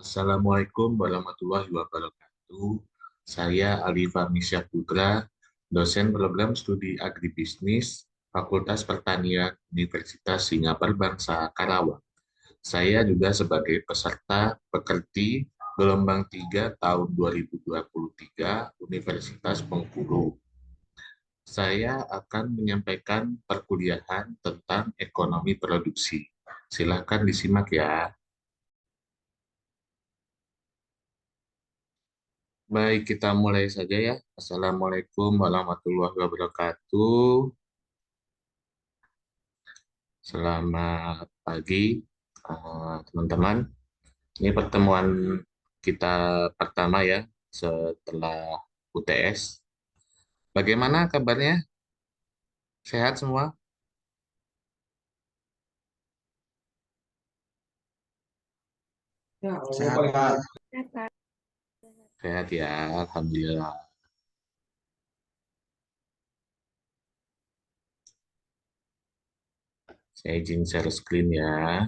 Assalamualaikum warahmatullahi wabarakatuh. Saya Ali Fahmi Syahputra, dosen program studi agribisnis, Fakultas Pertanian Universitas Singapura Bangsa Karawang. Saya juga sebagai peserta pekerti gelombang 3 tahun 2023 Universitas Bengkulu. Saya akan menyampaikan perkuliahan tentang ekonomi produksi. Silakan disimak ya. Baik, kita mulai saja ya. Assalamualaikum warahmatullahi wabarakatuh. Selamat pagi, teman-teman. Ini pertemuan kita pertama ya, setelah UTS. Bagaimana kabarnya? Sehat semua? Sehat, Pak. Sehat ya, Alhamdulillah. Saya izin share screen ya.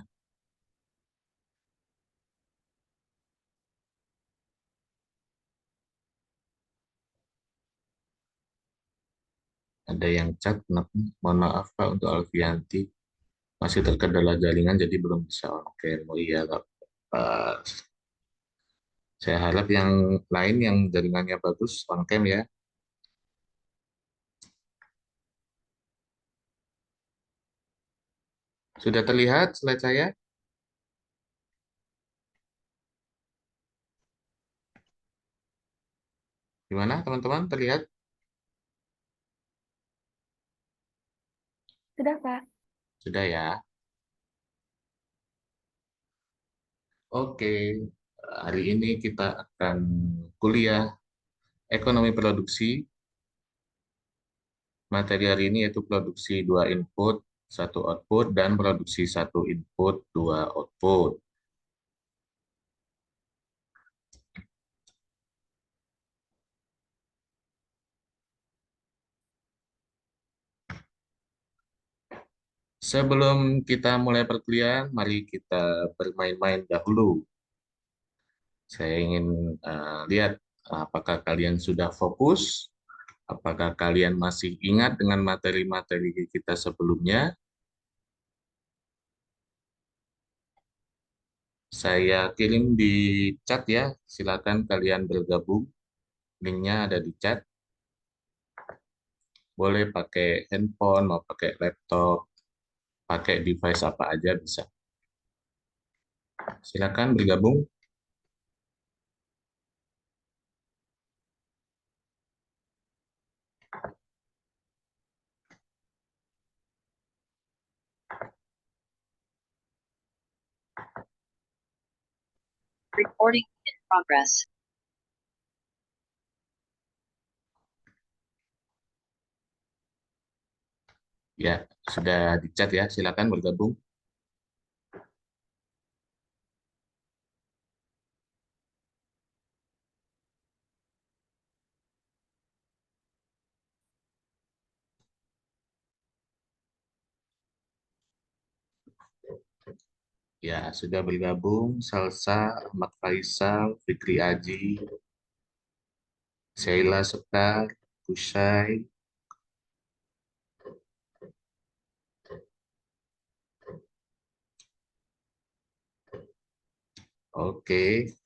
Ada yang chat, mohon maaf Pak untuk Alfianti. Masih terkendala jaringan jadi belum bisa on cam. Oh iya, Pak. Saya harap yang lain yang jaringannya bagus on cam ya. Sudah terlihat slide saya? Gimana teman-teman, terlihat? Sudah, Pak. Sudah ya. Oke, hari ini kita akan kuliah ekonomi produksi. Materi hari ini yaitu produksi 2 input, 1 output, dan produksi 1 input, 2 output. Sebelum kita mulai perkuliahan, mari kita bermain-main dahulu. Saya ingin lihat apakah kalian sudah fokus, apakah kalian masih ingat dengan materi-materi kita sebelumnya. Saya kirim di chat ya, silakan kalian bergabung. Linknya ada di chat. Boleh pakai handphone, mau pakai laptop, pakai device apa aja bisa. Silakan bergabung. Recording in progress. Ya, sudah di chat ya, silakan bergabung. Ya, sudah bergabung. Salsa, Ahmad Faisal, Fikri Aji, Sheila Sekar, Kusai. Oke.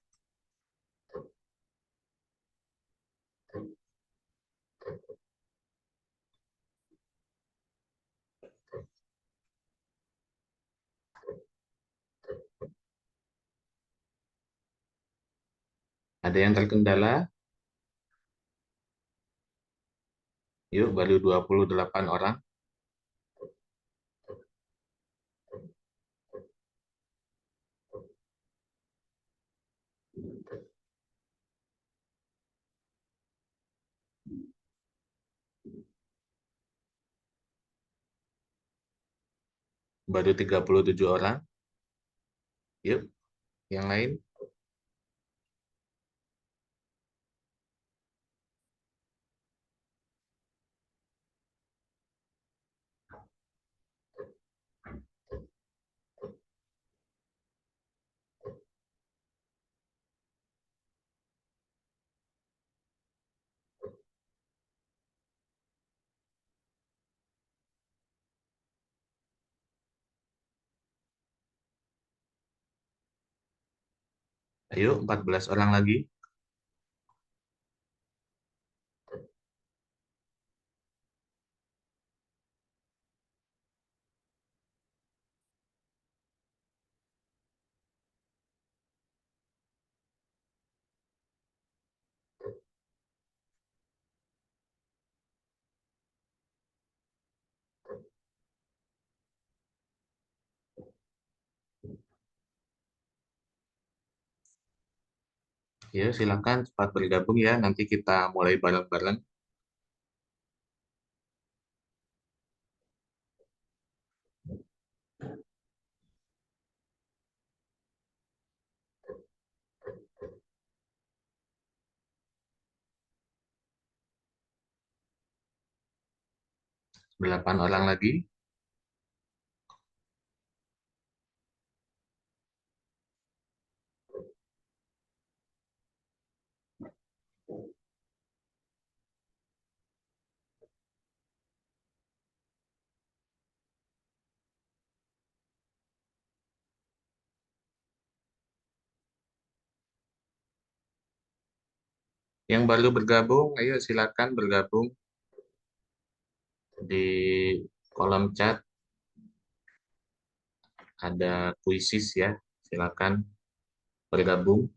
Ada yang terkendala? Yuk, baru 28 orang. Baru 37 orang. Yuk, yang lain. Ayo, 14 orang lagi. 'Yo, silakan cepat bergabung ya. Nanti kita mulai bareng-bareng. 8 orang lagi. Yang baru bergabung, ayo silakan bergabung di kolom chat. Ada kuisis ya. Silakan bergabung.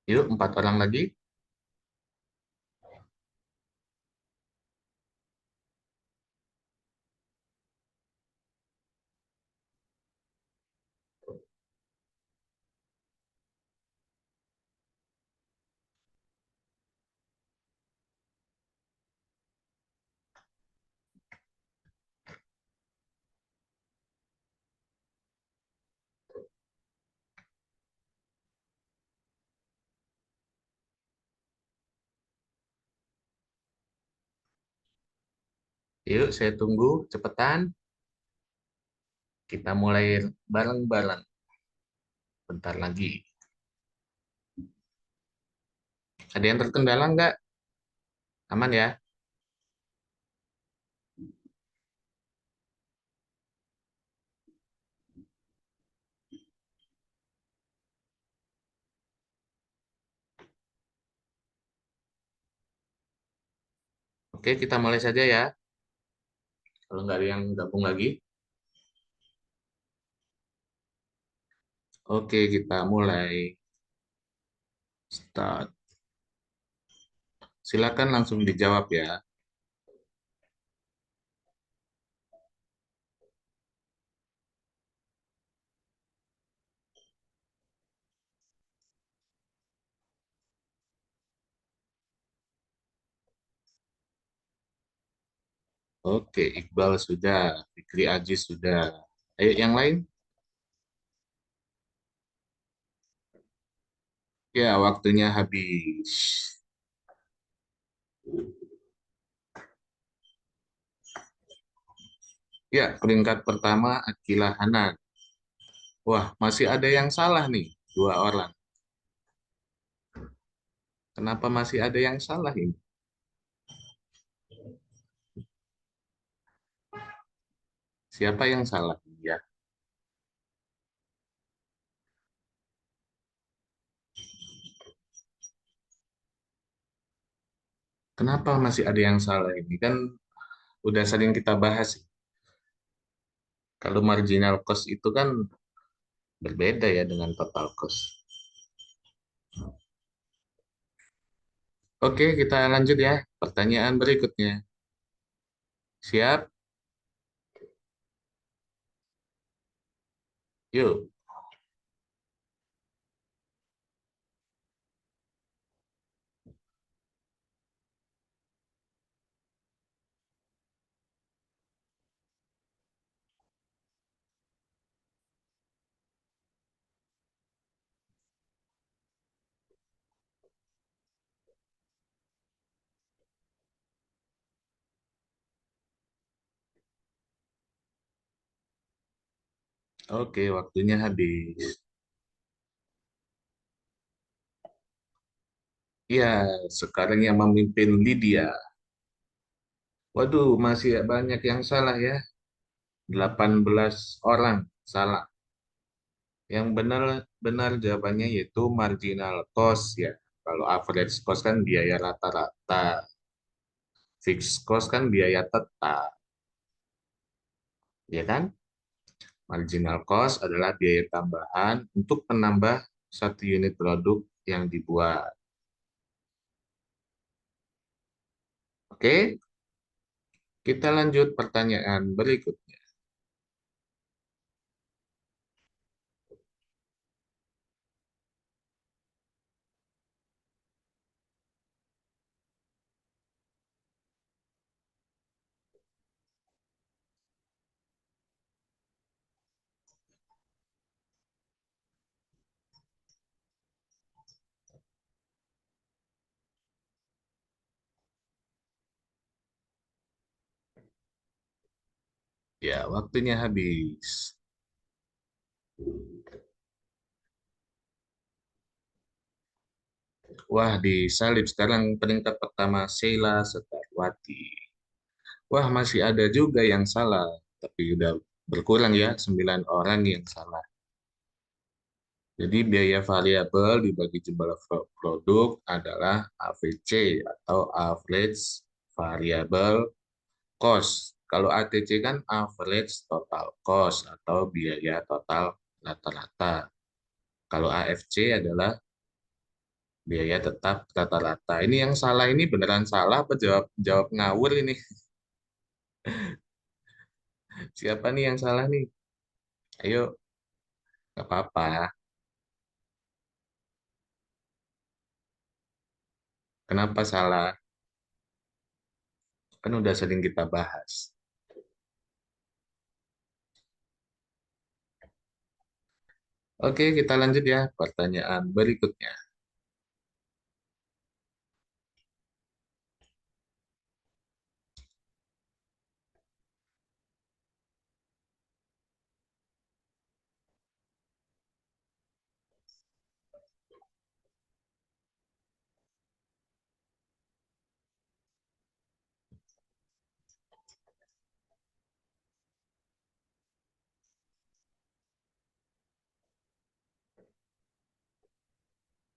Yuk, 4 orang lagi. Yuk, saya tunggu. Cepetan. Kita mulai bareng-bareng. Bentar lagi. Ada yang terkendala nggak? Aman ya? Oke, kita mulai saja ya. Kalau nggak ada yang gabung lagi. Oke, kita mulai. Start. Silakan langsung dijawab ya. Oke, Iqbal sudah. Fikri Aziz sudah. Ayo yang lain. Ya, waktunya habis. Ya, peringkat pertama Akila Hanan. Wah, masih ada yang salah nih. 2 orang. Kenapa masih ada yang salah ini? Siapa yang salah? Ya. Kenapa masih ada yang salah ini? Kan udah sering kita bahas. Kalau marginal cost itu kan berbeda ya dengan total cost. Oke, kita lanjut ya. Pertanyaan berikutnya. Siap? Yuk. Oke, waktunya habis. Ya, sekarang yang memimpin Lydia. Waduh, masih banyak yang salah ya. 18 orang salah. Yang benar benar jawabannya yaitu marginal cost ya. Kalau average cost kan biaya rata-rata, fixed cost kan biaya tetap, ya kan? Marginal cost adalah biaya tambahan untuk menambah satu unit produk yang dibuat. Oke, kita lanjut pertanyaan berikutnya. Ya, waktunya habis. Wah, di salib sekarang peringkat pertama Sheila Setarwati. Wah, masih ada juga yang salah, tapi udah berkurang ya, 9 orang yang salah. Jadi biaya variabel dibagi jumlah produk adalah AVC atau average variable cost. Kalau ATC kan average total cost atau biaya total rata-rata. Kalau AFC adalah biaya tetap rata-rata. Ini yang salah ini beneran salah apa jawab jawab ngawur ini? Siapa nih yang salah nih? Ayo, nggak apa-apa. Kenapa salah? Kan udah sering kita bahas. Oke, kita lanjut ya. Pertanyaan berikutnya.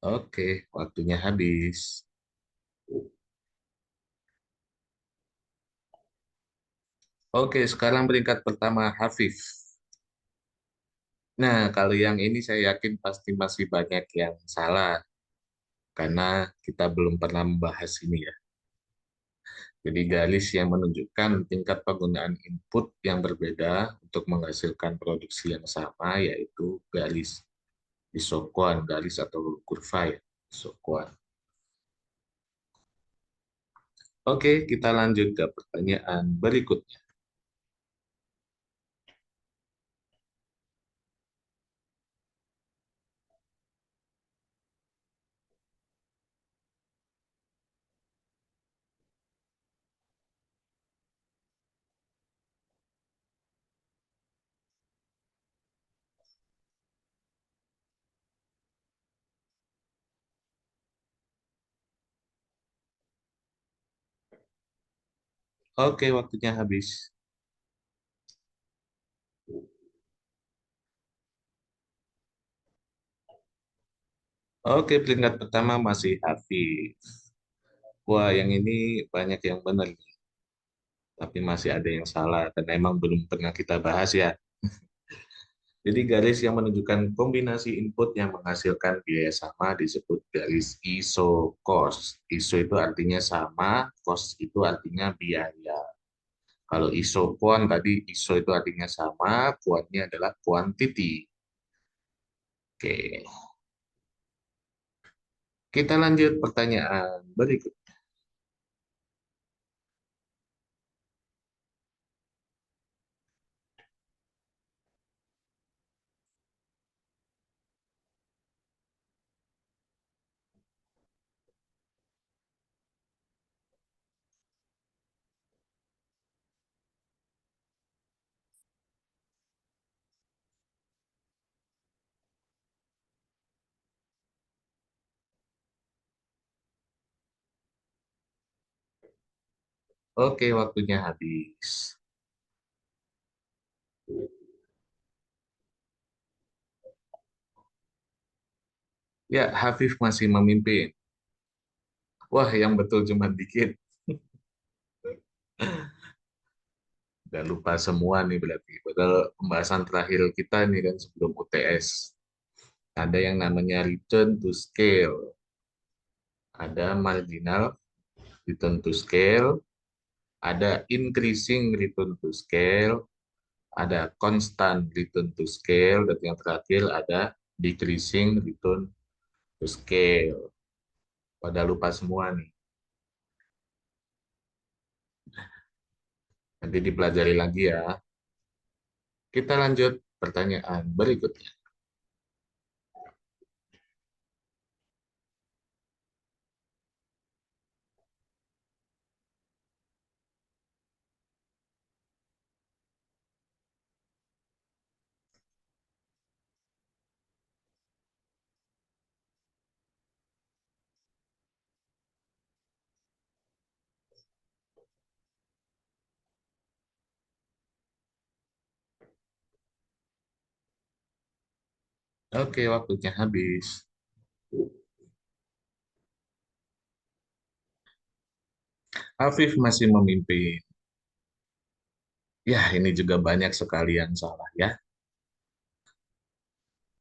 Oke, waktunya habis. Oke, sekarang peringkat pertama Hafif. Nah, kalau yang ini saya yakin pasti masih banyak yang salah karena kita belum pernah membahas ini ya. Jadi garis yang menunjukkan tingkat penggunaan input yang berbeda untuk menghasilkan produksi yang sama yaitu garis isokuan, garis atau kurva ya, isokuan. Oke, kita lanjut ke pertanyaan berikutnya. Oke, waktunya habis. Oke, peringkat pertama masih Hafiz. Wah, yang ini banyak yang benar nih, tapi masih ada yang salah karena emang belum pernah kita bahas ya. Jadi garis yang menunjukkan kombinasi input yang menghasilkan biaya sama disebut garis ISO cost. ISO itu artinya sama, cost itu artinya biaya. Kalau ISO quant tadi ISO itu artinya sama, quantnya adalah quantity. Oke, kita lanjut pertanyaan berikut. Oke, waktunya habis. Ya, Hafif masih memimpin. Wah, yang betul cuma dikit. Udah lupa semua nih berarti. Padahal pembahasan terakhir kita nih kan sebelum UTS. Ada yang namanya return to scale. Ada marginal return to scale. Ada increasing return to scale. Ada constant return to scale. Dan yang terakhir ada decreasing return to scale. Pada lupa semua nih. Nanti dipelajari lagi ya. Kita lanjut pertanyaan berikutnya. Oke, waktunya habis. Afif masih memimpin. Ya, ini juga banyak sekali yang salah ya.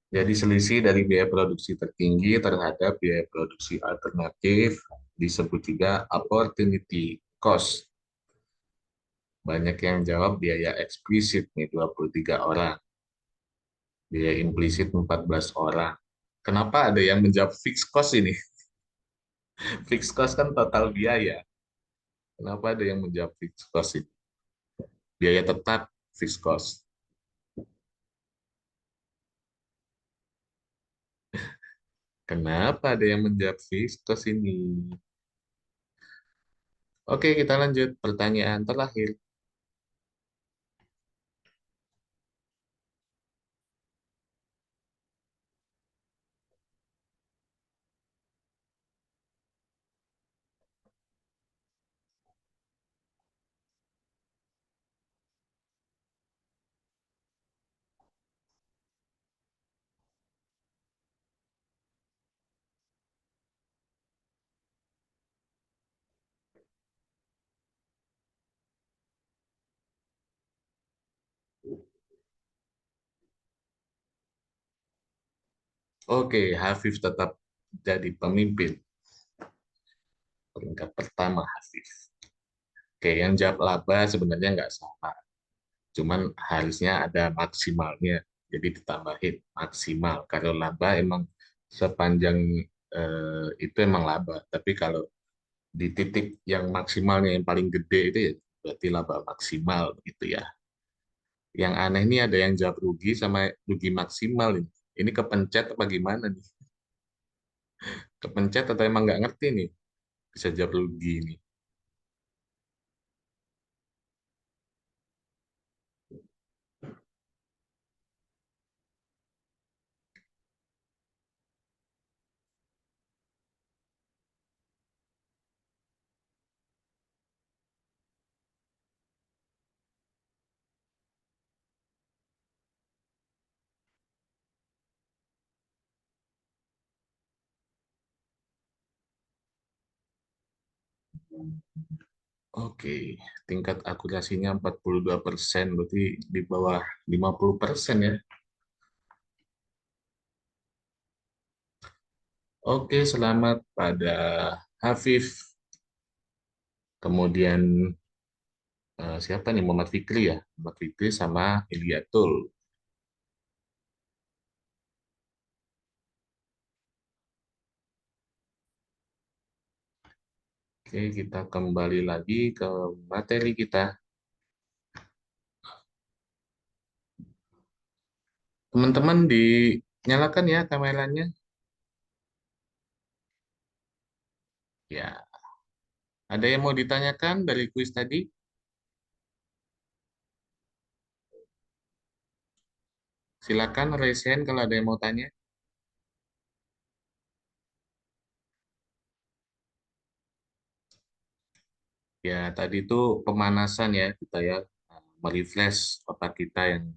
Jadi selisih dari biaya produksi tertinggi terhadap biaya produksi alternatif disebut juga opportunity cost. Banyak yang jawab biaya eksplisit nih 23 orang, biaya implisit 14 orang. Kenapa ada yang menjawab fixed cost ini? Fixed cost kan total biaya. Kenapa ada yang menjawab fixed cost ini? Biaya tetap fixed cost. Kenapa ada yang menjawab fixed cost ini? Oke, kita lanjut. Pertanyaan terakhir. Oke, Hafif tetap jadi pemimpin. Peringkat pertama, Hafif. Oke, yang jawab laba sebenarnya nggak salah. Cuman harusnya ada maksimalnya. Jadi ditambahin maksimal. Kalau laba emang sepanjang itu emang laba. Tapi kalau di titik yang maksimalnya yang paling gede itu ya berarti laba maksimal gitu ya. Yang aneh ini ada yang jawab rugi sama rugi maksimal ini. Ini kepencet apa gimana nih? Kepencet atau emang nggak ngerti nih? Bisa jawab rugi ini. Oke, tingkat akurasinya 42%, berarti di bawah 50% ya. Oke, selamat pada Hafif. Kemudian siapa nih? Muhammad Fikri ya. Muhammad Fikri sama Iliatul. Oke, kita kembali lagi ke materi kita. Teman-teman dinyalakan ya kameranya. Ya, ada yang mau ditanyakan dari kuis tadi? Silakan raise hand kalau ada yang mau tanya. Ya, tadi itu pemanasan ya kita ya, merefresh otak kita yang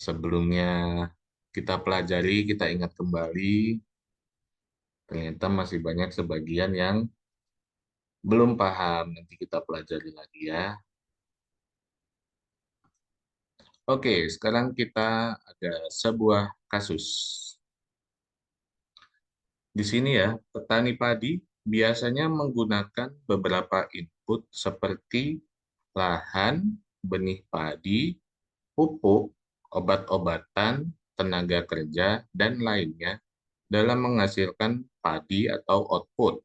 sebelumnya kita pelajari, kita ingat kembali, ternyata masih banyak sebagian yang belum paham. Nanti kita pelajari lagi ya. Oke, sekarang kita ada sebuah kasus. Di sini ya, petani padi biasanya menggunakan beberapa input seperti lahan, benih padi, pupuk, obat-obatan, tenaga kerja, dan lainnya dalam menghasilkan padi atau output.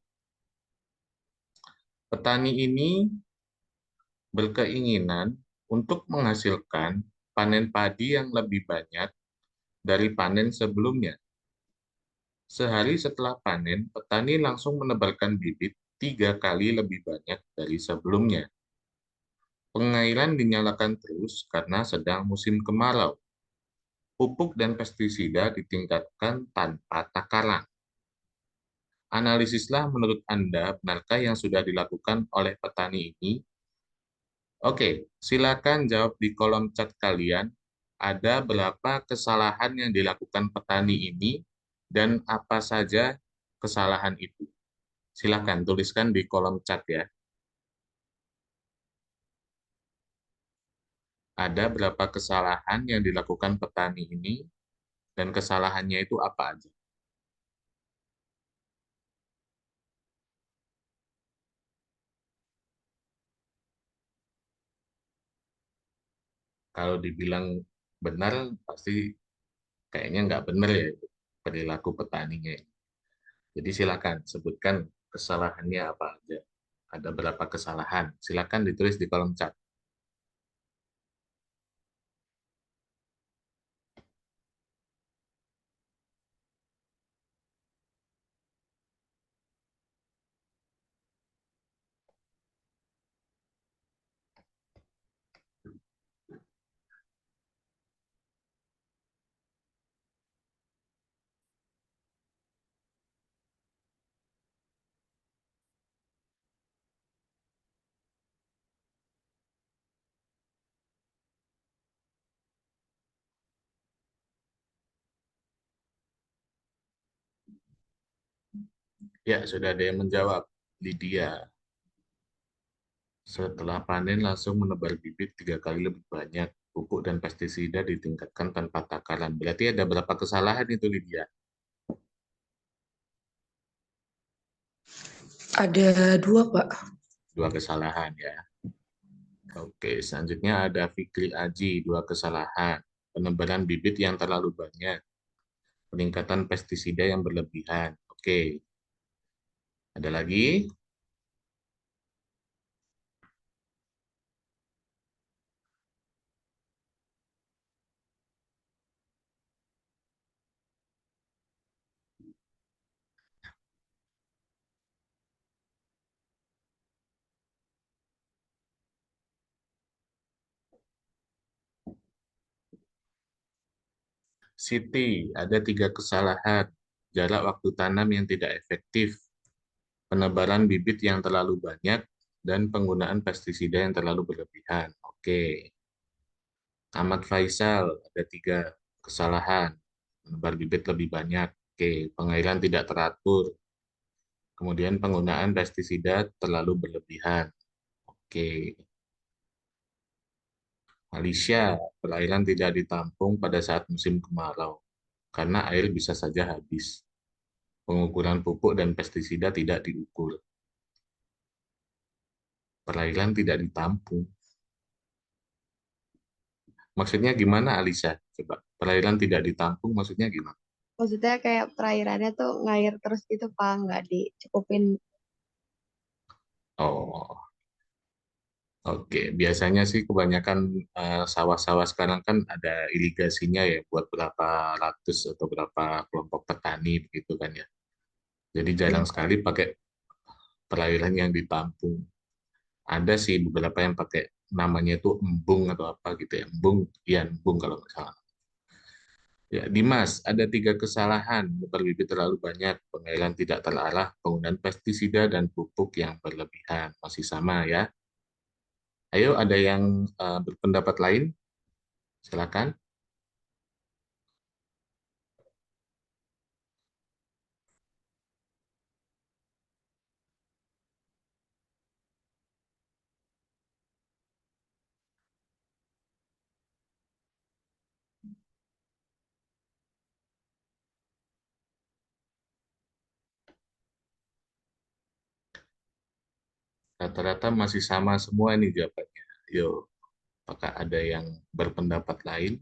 Petani ini berkeinginan untuk menghasilkan panen padi yang lebih banyak dari panen sebelumnya. Sehari setelah panen, petani langsung menebarkan bibit 3 kali lebih banyak dari sebelumnya. Pengairan dinyalakan terus karena sedang musim kemarau. Pupuk dan pestisida ditingkatkan tanpa takaran. Analisislah menurut Anda, benarkah yang sudah dilakukan oleh petani ini? Oke, silakan jawab di kolom chat kalian. Ada berapa kesalahan yang dilakukan petani ini dan apa saja kesalahan itu? Silakan tuliskan di kolom chat ya. Ada berapa kesalahan yang dilakukan petani ini dan kesalahannya itu apa aja? Kalau dibilang benar, pasti kayaknya nggak benar ya perilaku petaninya. Jadi silakan sebutkan kesalahannya apa aja. Ada berapa kesalahan? Silakan ditulis di kolom chat. Ya, sudah ada yang menjawab. Lydia, setelah panen langsung menebar bibit 3 kali lebih banyak. Pupuk dan pestisida ditingkatkan tanpa takaran. Berarti ada berapa kesalahan itu, Lydia? Ada dua, Pak. 2 kesalahan ya. Oke, selanjutnya ada Fikri Aji, 2 kesalahan. Penebaran bibit yang terlalu banyak. Peningkatan pestisida yang berlebihan. Oke, ada lagi? Siti, ada 3 kesalahan. Jarak waktu tanam yang tidak efektif, penebaran bibit yang terlalu banyak, dan penggunaan pestisida yang terlalu berlebihan. Oke. Ahmad Faisal, ada 3 kesalahan. Menebar bibit lebih banyak. Oke. Pengairan tidak teratur. Kemudian penggunaan pestisida terlalu berlebihan. Oke. Alicia, perairan tidak ditampung pada saat musim kemarau, karena air bisa saja habis. Pengukuran pupuk dan pestisida tidak diukur. Perairan tidak ditampung. Maksudnya gimana, Alisa? Coba, perairan tidak ditampung maksudnya gimana? Maksudnya kayak perairannya tuh ngair terus gitu, Pak, nggak dicukupin. Oh, oke. Biasanya sih kebanyakan sawah-sawah sekarang kan ada irigasinya ya, buat berapa ratus atau berapa kelompok petani begitu kan ya. Jadi Iya, jarang Pak. sekali pakai perairan yang ditampung. Ada sih beberapa yang pakai namanya itu embung atau apa gitu ya. Embung, iya embung kalau nggak salah. Ya, Dimas, ada 3 kesalahan. Berbibit terlalu banyak, pengairan tidak terarah, penggunaan pestisida, dan pupuk yang berlebihan. Masih sama ya. Ayo, ada yang berpendapat lain? Silakan. Rata-rata masih sama semua nih jawabannya. Yo, apakah ada yang berpendapat lain?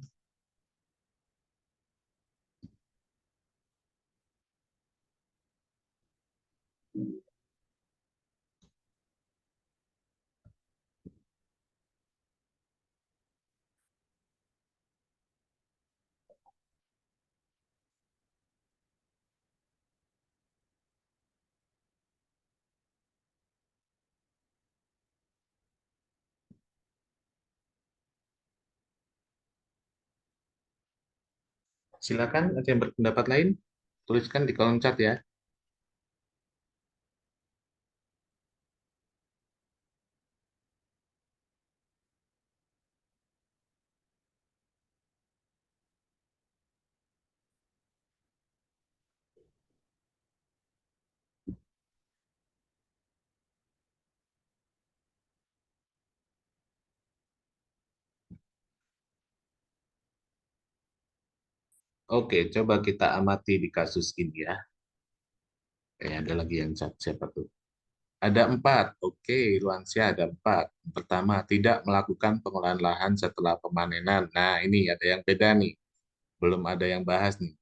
Silakan, ada yang berpendapat lain? Tuliskan di kolom chat ya. Oke, coba kita amati di kasus ini ya. Ada lagi yang chat, siapa tuh? Ada 4. Oke, Luansia ada 4. Yang pertama, tidak melakukan pengolahan lahan setelah pemanenan. Nah, ini ada yang beda nih. Belum ada yang bahas nih.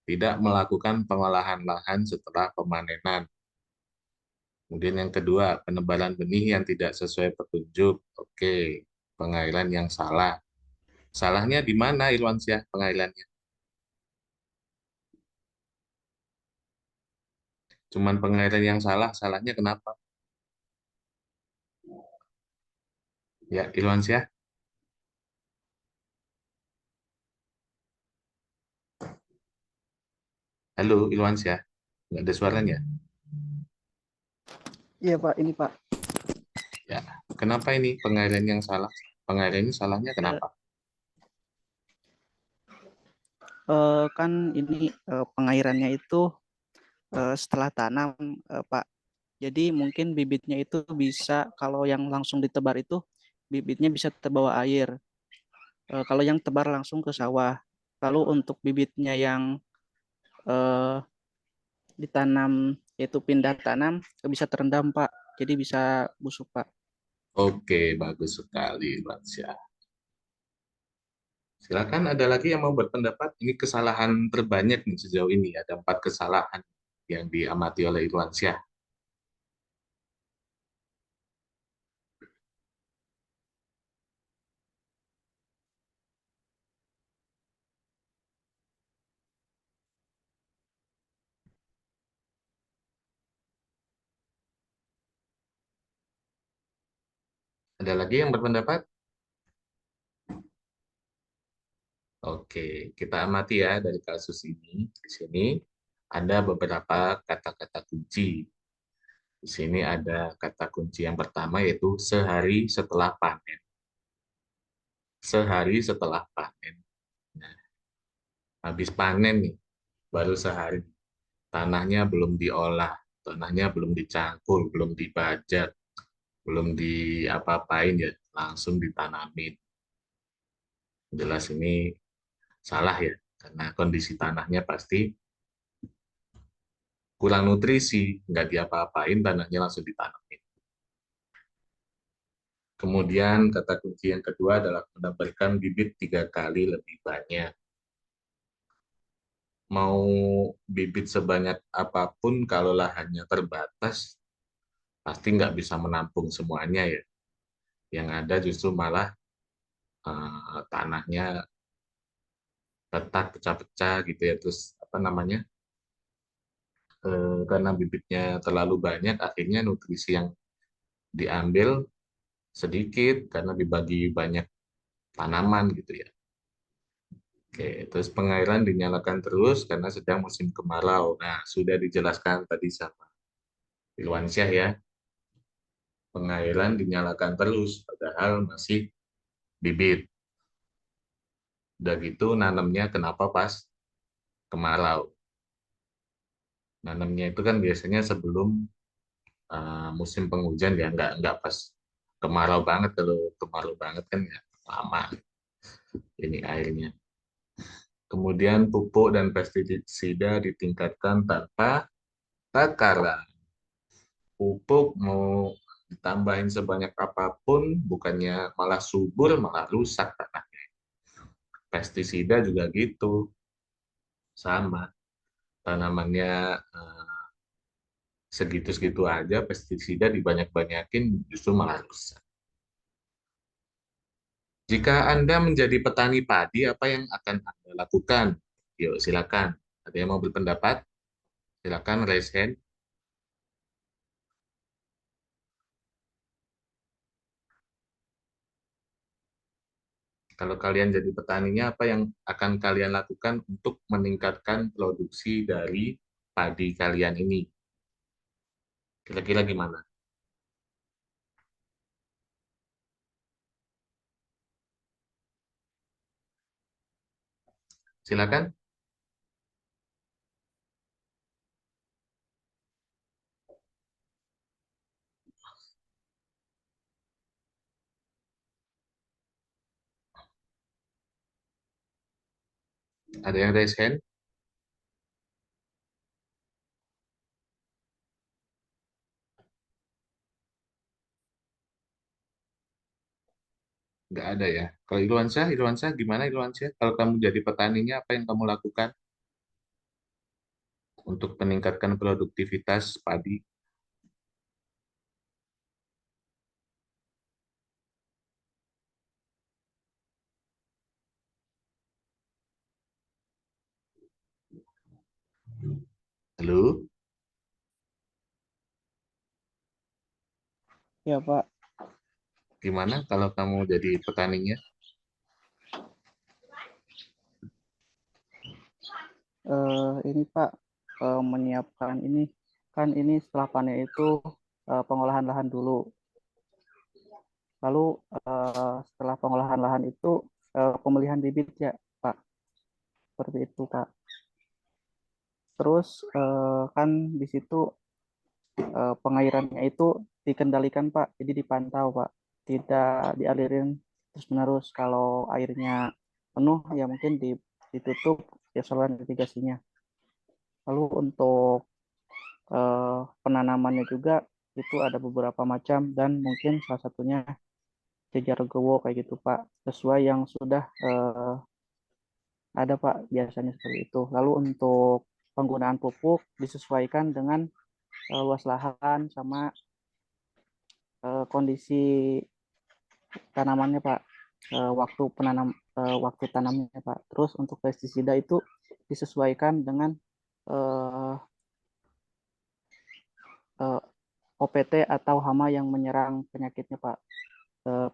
Tidak melakukan pengolahan lahan setelah pemanenan. Kemudian yang kedua, penebalan benih yang tidak sesuai petunjuk. Oke, pengairan yang salah. Salahnya di mana, Irwansyah, pengairannya? Cuman pengairan yang salah, salahnya kenapa? Ya, Irwansyah. Halo, Irwansyah. Nggak ada suaranya. Iya Pak, ini Pak. Ya, kenapa ini pengairan yang salah? Pengairan ini salahnya Eh, kenapa? kan ini pengairannya itu setelah tanam Pak. Jadi mungkin bibitnya itu bisa kalau yang langsung ditebar itu bibitnya bisa terbawa air. Kalau yang tebar langsung ke sawah. Lalu untuk bibitnya yang eh, ditanam yaitu pindah tanam bisa terendam Pak. Jadi bisa busuk Pak. Oke, bagus sekali, Irwansyah. Silakan, ada lagi yang mau berpendapat? Ini kesalahan terbanyak nih sejauh ini. Ada 4 kesalahan yang diamati oleh Irwansyah. Ada lagi yang berpendapat? Oke, kita amati ya dari kasus ini. Di sini ada beberapa kata-kata kunci. Di sini ada kata kunci yang pertama yaitu sehari setelah panen. Sehari setelah panen. Nah, habis panen nih, baru sehari. Tanahnya belum diolah, tanahnya belum dicangkul, belum dibajak, belum diapa-apain ya, langsung ditanamin. Jelas ini salah ya, karena kondisi tanahnya pasti kurang nutrisi, nggak diapa-apain, tanahnya langsung ditanamin. Kemudian kata kunci yang kedua adalah menebarkan bibit 3 kali lebih banyak. Mau bibit sebanyak apapun kalau lahannya terbatas, pasti nggak bisa menampung semuanya ya. Yang ada justru malah tanahnya retak, pecah-pecah gitu ya. Terus apa namanya? Karena bibitnya terlalu banyak, akhirnya nutrisi yang diambil sedikit karena dibagi banyak tanaman gitu ya. Oke, terus pengairan dinyalakan terus karena sedang musim kemarau. Nah, sudah dijelaskan tadi sama Irwansyah ya. Pengairan dinyalakan terus, padahal masih bibit. Udah gitu nanamnya kenapa pas kemarau? Nanamnya itu kan biasanya sebelum musim penghujan ya, nggak pas kemarau banget. Kalau kemarau banget kan ya lama ini airnya. Kemudian pupuk dan pestisida ditingkatkan tanpa takaran. Pupuk mau ditambahin sebanyak apapun, bukannya malah subur, malah rusak tanahnya. Pestisida juga gitu, sama. Tanamannya segitu-segitu aja, pestisida dibanyak-banyakin justru malah rusak. Jika Anda menjadi petani padi, apa yang akan Anda lakukan? Yuk, silakan. Ada yang mau berpendapat? Silakan raise hand. Kalau kalian jadi petaninya, apa yang akan kalian lakukan untuk meningkatkan produksi dari padi kalian ini? Kira-kira gimana? Silakan. Ada yang raise hand? Nggak ada ya. Kalau Irwansyah gimana Irwansyah? Kalau kamu jadi petaninya, apa yang kamu lakukan untuk meningkatkan produktivitas padi? Halo, Ya Pak, gimana kalau kamu jadi petaninya? ini Pak, menyiapkan ini kan ini setelah panen itu pengolahan lahan dulu. Lalu setelah pengolahan lahan itu pemilihan bibit ya Pak, seperti itu Pak. Terus kan di situ pengairannya itu dikendalikan Pak, jadi dipantau Pak, tidak dialirin terus-menerus. Kalau airnya penuh ya mungkin ditutup ya saluran irigasinya. Lalu untuk penanamannya juga itu ada beberapa macam dan mungkin salah satunya jejar legowo kayak gitu Pak, sesuai yang sudah ada Pak, biasanya seperti itu. Lalu untuk penggunaan pupuk disesuaikan dengan luas lahan sama kondisi tanamannya Pak, waktu tanamnya Pak. Terus untuk pestisida itu disesuaikan dengan eh, eh, OPT atau hama yang menyerang penyakitnya Pak,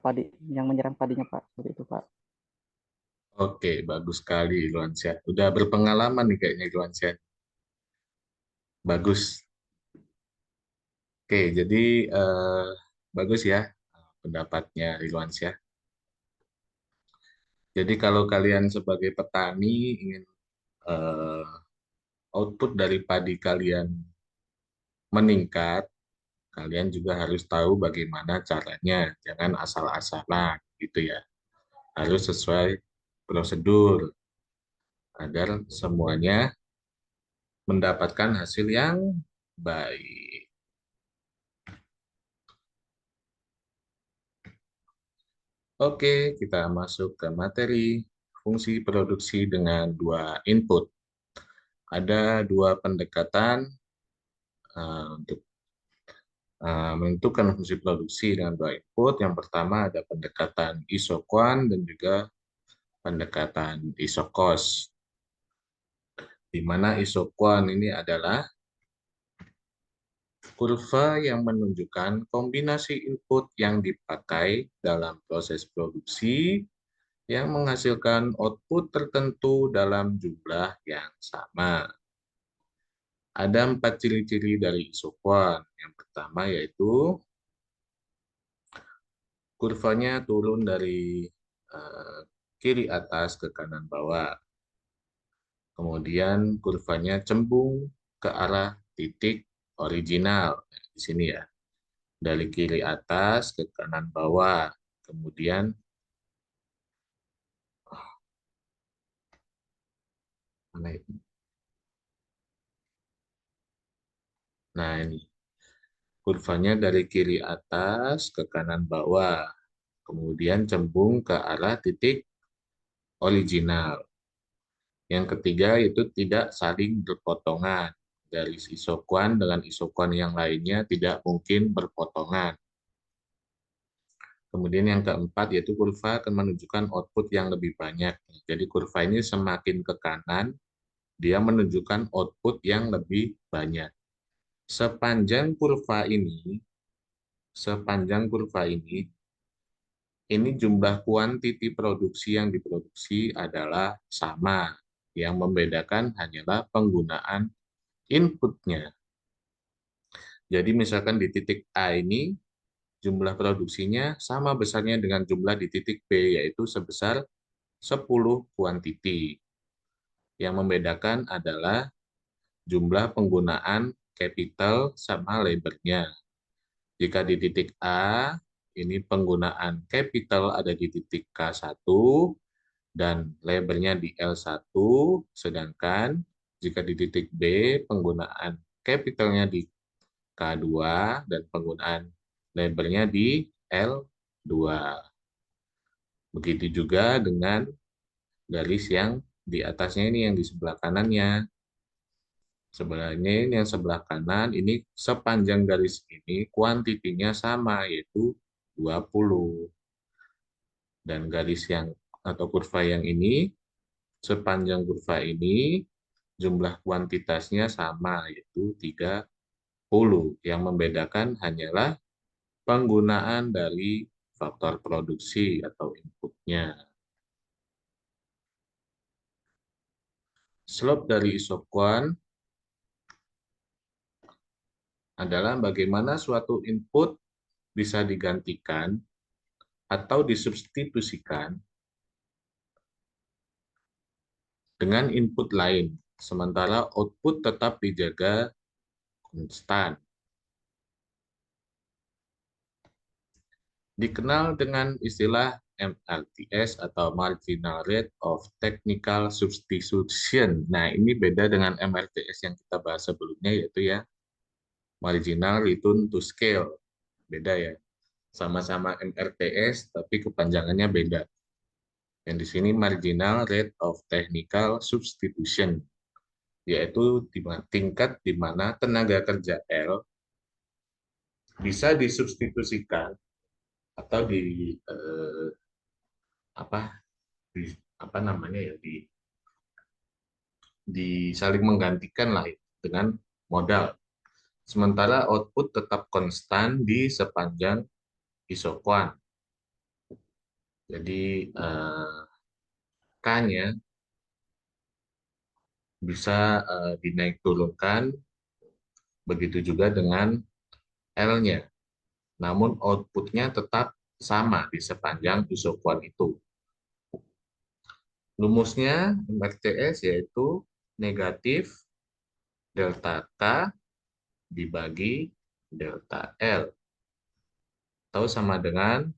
padi yang menyerang padinya Pak, seperti itu Pak. Oke, bagus sekali Irwansyah. Udah berpengalaman nih kayaknya Irwansyah. Bagus. Oke, jadi eh, bagus ya pendapatnya Irwansyah. Jadi kalau kalian sebagai petani ingin eh, output dari padi kalian meningkat, kalian juga harus tahu bagaimana caranya. Jangan asal-asalan gitu ya. Harus sesuai prosedur agar semuanya mendapatkan hasil yang baik. Oke, kita masuk ke materi fungsi produksi dengan dua input. Ada dua pendekatan untuk menentukan fungsi produksi dengan dua input. Yang pertama ada pendekatan isoquant dan juga pendekatan isokos. Di mana isoquant ini adalah kurva yang menunjukkan kombinasi input yang dipakai dalam proses produksi yang menghasilkan output tertentu dalam jumlah yang sama. Ada 4 ciri-ciri dari isoquant. Yang pertama yaitu kurvanya turun dari kiri atas ke kanan bawah. Kemudian kurvanya cembung ke arah titik original. Nah, di sini ya. Dari kiri atas ke kanan bawah. Kemudian mana itu? Nah, ini kurvanya dari kiri atas ke kanan bawah. Kemudian cembung ke arah titik original. Yang ketiga itu tidak saling berpotongan. Garis isoquant dengan isoquant yang lainnya tidak mungkin berpotongan. Kemudian yang keempat yaitu kurva akan menunjukkan output yang lebih banyak. Jadi kurva ini semakin ke kanan, dia menunjukkan output yang lebih banyak. Sepanjang kurva ini jumlah kuantiti produksi yang diproduksi adalah sama. Yang membedakan hanyalah penggunaan inputnya. Jadi misalkan di titik A ini, jumlah produksinya sama besarnya dengan jumlah di titik B, yaitu sebesar 10 kuantiti. Yang membedakan adalah jumlah penggunaan capital sama labor-nya. Jika di titik A, ini penggunaan capital ada di titik K1, dan labor-nya di L1, sedangkan jika di titik B, penggunaan capital-nya di K2, dan penggunaan labor-nya di L2. Begitu juga dengan garis yang di atasnya ini, yang di sebelah kanannya. Sebenarnya ini yang sebelah kanan, ini sepanjang garis ini kuantitinya sama, yaitu 20. Dan garis yang atau kurva yang ini, sepanjang kurva ini, jumlah kuantitasnya sama, yaitu 30. Yang membedakan hanyalah penggunaan dari faktor produksi atau inputnya. Slope dari isoquant adalah bagaimana suatu input bisa digantikan atau disubstitusikan dengan input lain, sementara output tetap dijaga konstan. Dikenal dengan istilah MRTS atau Marginal Rate of Technical Substitution. Nah, ini beda dengan MRTS yang kita bahas sebelumnya, yaitu ya Marginal Return to Scale. Beda ya. Sama-sama MRTS, tapi kepanjangannya beda. Yang di sini Marginal Rate of Technical Substitution, yaitu tingkat di mana tenaga kerja L bisa disubstitusikan atau apa di apa namanya ya saling menggantikan lah dengan modal. Sementara output tetap konstan di sepanjang isoquant. Jadi K-nya bisa dinaik turunkan, begitu juga dengan L-nya. Namun outputnya tetap sama di sepanjang isoquant itu. Rumusnya MRTS yaitu negatif delta K dibagi delta L. Atau sama dengan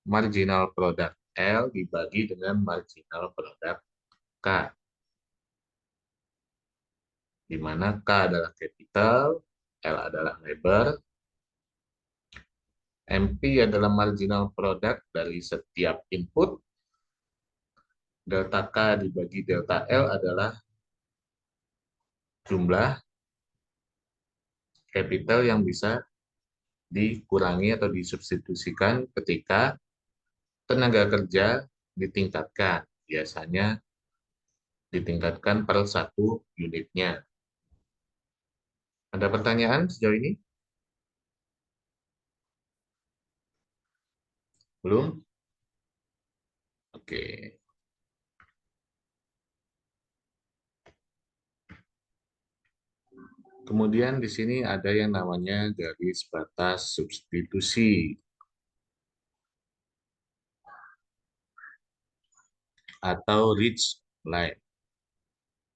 marginal product L dibagi dengan marginal product K. Di mana K adalah capital, L adalah labor, MP adalah marginal product dari setiap input, delta K dibagi delta L adalah jumlah capital yang bisa dikurangi atau disubstitusikan ketika tenaga kerja ditingkatkan. Biasanya ditingkatkan per satu unitnya. Ada pertanyaan sejauh ini? Belum? Oke. Kemudian di sini ada yang namanya garis batas substitusi atau ridge line.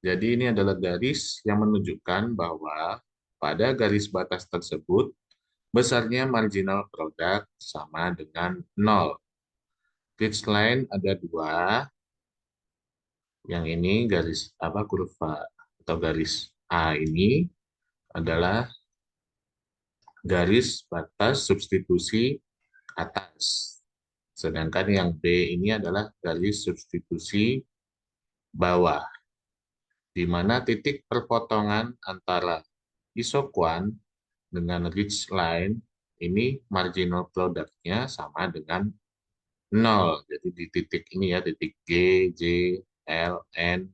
Jadi ini adalah garis yang menunjukkan bahwa pada garis batas tersebut besarnya marginal produk sama dengan 0. Ridge line ada dua. Yang ini garis kurva atau garis A ini adalah garis batas substitusi atas. Sedangkan yang B ini adalah garis substitusi bawah, di mana titik perpotongan antara isoquant dengan ridge line ini marginal produknya sama dengan 0. Jadi di titik ini ya, titik G, J, L, N,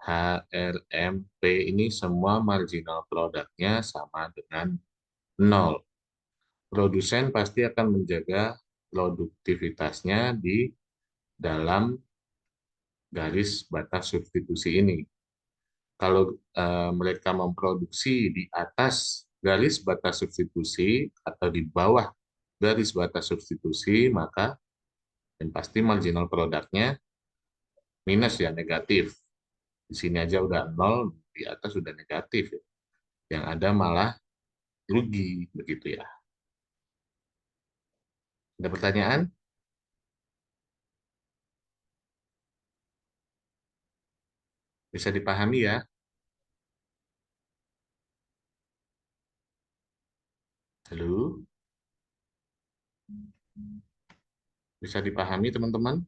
H, R, M, P ini semua marginal produknya sama dengan 0. Produsen pasti akan menjaga produktivitasnya di dalam garis batas substitusi ini. Kalau mereka memproduksi di atas garis batas substitusi atau di bawah garis batas substitusi, maka yang pasti marginal produknya minus ya, negatif. Di sini aja udah 0, di atas sudah negatif ya. Yang ada malah rugi begitu ya. Ada pertanyaan? Bisa dipahami ya? Halo? Bisa dipahami teman-teman?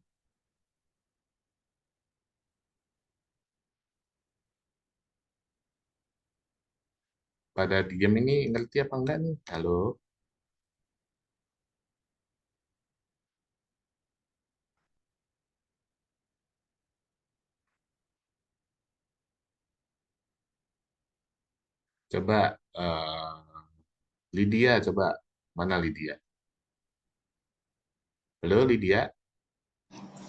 Pada diam ini ngerti apa enggak nih? Halo? Coba Lydia, coba. Mana Lydia? Halo Lydia?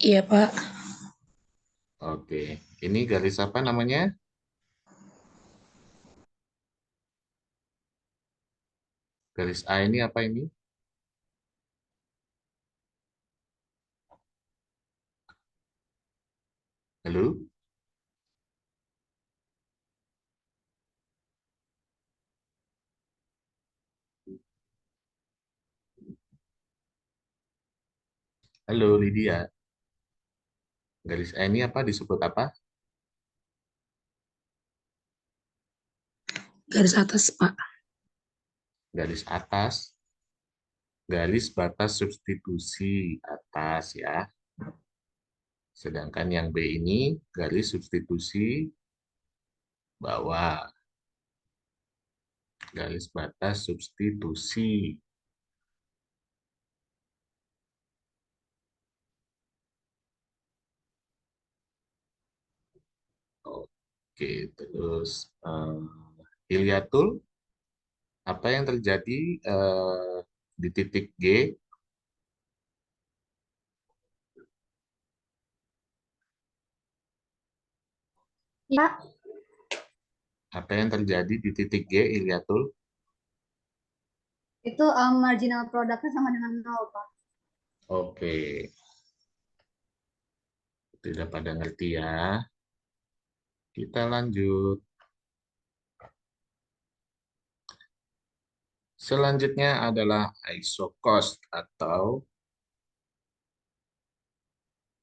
Iya, Pak. Oke. Ini garis apa namanya? Garis A ini apa ini? Halo? Halo Lydia. Garis A ini apa disebut apa? Garis atas, Pak. Garis atas. Garis batas substitusi atas ya. Sedangkan yang B ini garis substitusi bawah. Garis batas substitusi. Oke, terus Hilyatul, apa yang terjadi di titik G? Ya, Apa yang terjadi di titik G, Hilyatul? itu marginal produknya sama dengan 0, Pak. Oke, tidak pada ngerti ya. Kita lanjut. Selanjutnya adalah isocost atau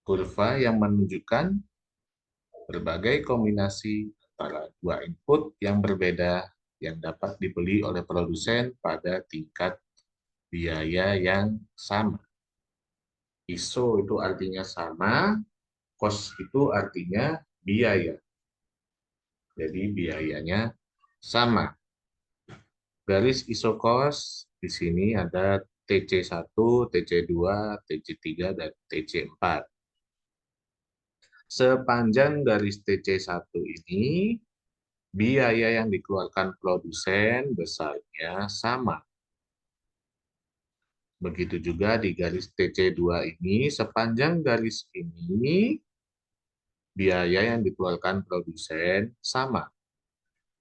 kurva yang menunjukkan berbagai kombinasi antara dua input yang berbeda yang dapat dibeli oleh produsen pada tingkat biaya yang sama. ISO itu artinya sama, cost itu artinya biaya. Jadi biayanya sama. Garis ISO cost di sini ada TC1, TC2, TC3, dan TC4. Sepanjang garis TC1 ini, biaya yang dikeluarkan produsen besarnya sama. Begitu juga di garis TC2 ini, sepanjang garis ini, biaya yang dikeluarkan produsen sama.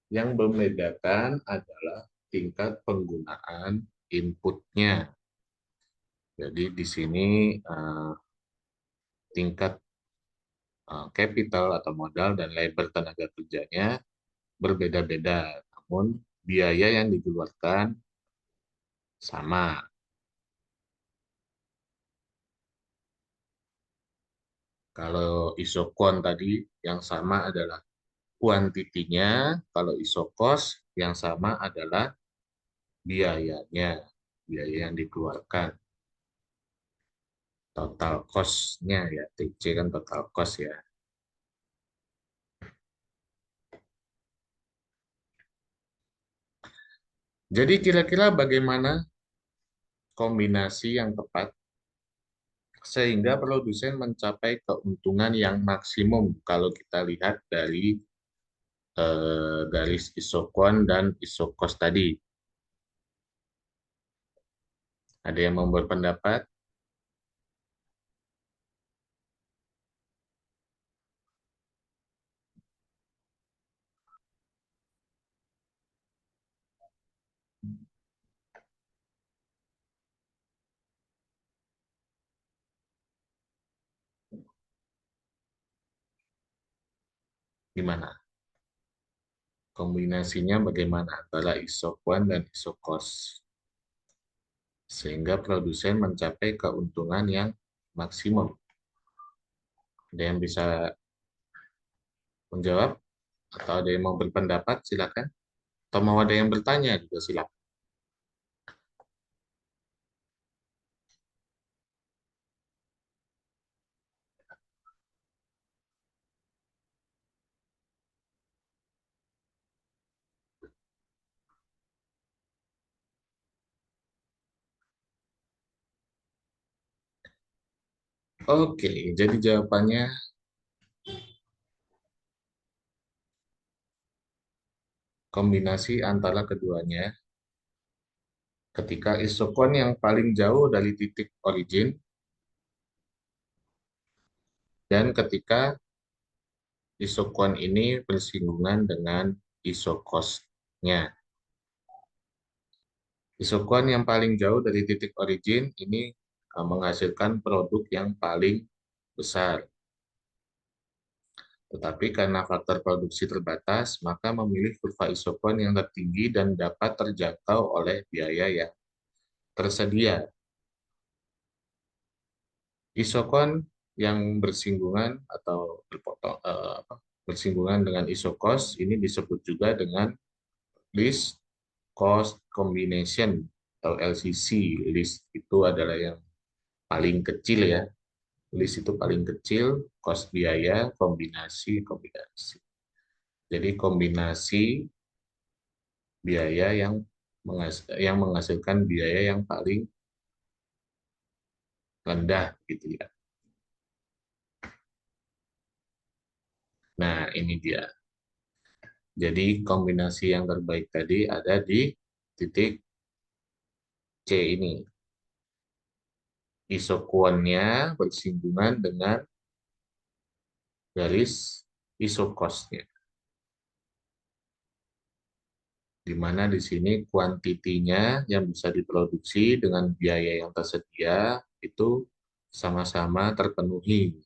Yang membedakan adalah tingkat penggunaan inputnya. Jadi di sini tingkat capital atau modal dan labor tenaga kerjanya berbeda-beda, namun biaya yang dikeluarkan sama. Kalau isokon tadi yang sama adalah kuantitinya, kalau isokos yang sama adalah biayanya, biaya yang dikeluarkan. Total cost-nya ya, TC kan total cost ya. Jadi kira-kira bagaimana kombinasi yang tepat sehingga produsen mencapai keuntungan yang maksimum kalau kita lihat dari garis isokon dan isokos tadi. Ada yang mau berpendapat? Gimana? Kombinasinya bagaimana antara isokon dan isokos? Sehingga produsen mencapai keuntungan yang maksimum. Ada yang bisa menjawab? Atau ada yang mau berpendapat? Silakan. Atau mau ada yang bertanya juga silakan. Oke, jadi jawabannya kombinasi antara keduanya. Ketika isokon yang paling jauh dari titik origin dan ketika isokon ini bersinggungan dengan isokosnya. Isokon yang paling jauh dari titik origin ini menghasilkan produk yang paling besar. Tetapi karena faktor produksi terbatas, maka memilih kurva isokon yang tertinggi dan dapat terjangkau oleh biaya yang tersedia. Isokon yang bersinggungan atau bersinggungan dengan isokos ini disebut juga dengan least cost combination atau LCC. Least itu adalah yang paling kecil ya. List itu paling kecil, cost biaya, kombinasi. Jadi kombinasi biaya yang menghasilkan biaya yang paling rendah gitu ya. Nah, ini dia. Jadi kombinasi yang terbaik tadi ada di titik C ini. Isokuannya bersinggungan dengan garis isokosnya. Di mana di sini kuantitinya yang bisa diproduksi dengan biaya yang tersedia itu sama-sama terpenuhi.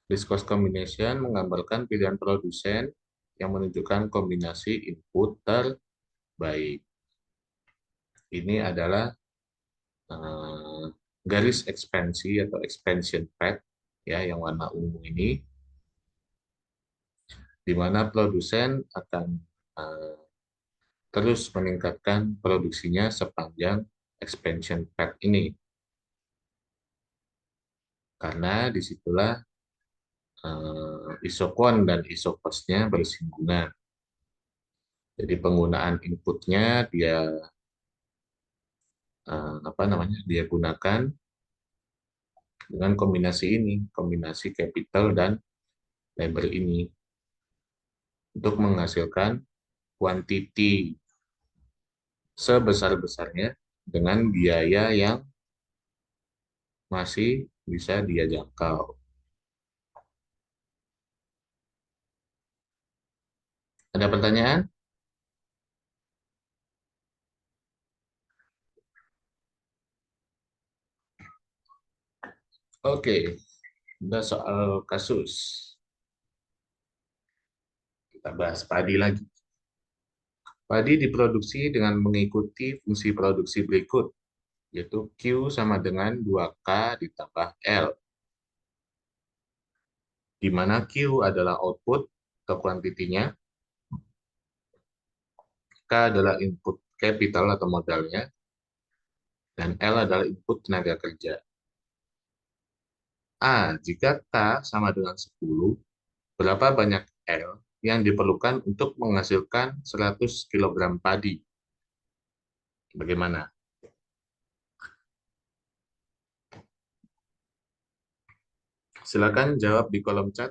List cost combination menggambarkan pilihan produsen yang menunjukkan kombinasi input terbaik. Ini adalah garis ekspansi atau expansion path ya yang warna ungu ini, di mana produsen akan terus meningkatkan produksinya sepanjang expansion path ini. Karena disitulah isokon dan isokosnya bersinggungan. Jadi penggunaan inputnya dia dia gunakan dengan kombinasi ini, kombinasi capital dan labor ini untuk menghasilkan kuantiti sebesar-besarnya dengan biaya yang masih bisa dia jangkau. Ada pertanyaan? Oke, udah soal kasus. Kita bahas padi lagi. Padi diproduksi dengan mengikuti fungsi produksi berikut, yaitu Q sama dengan 2K ditambah L, di mana Q adalah output atau kuantitinya, K adalah input capital atau modalnya, dan L adalah input tenaga kerja. Jika K sama dengan 10, berapa banyak L yang diperlukan untuk menghasilkan 100 kg padi? Bagaimana? Silakan jawab di kolom chat.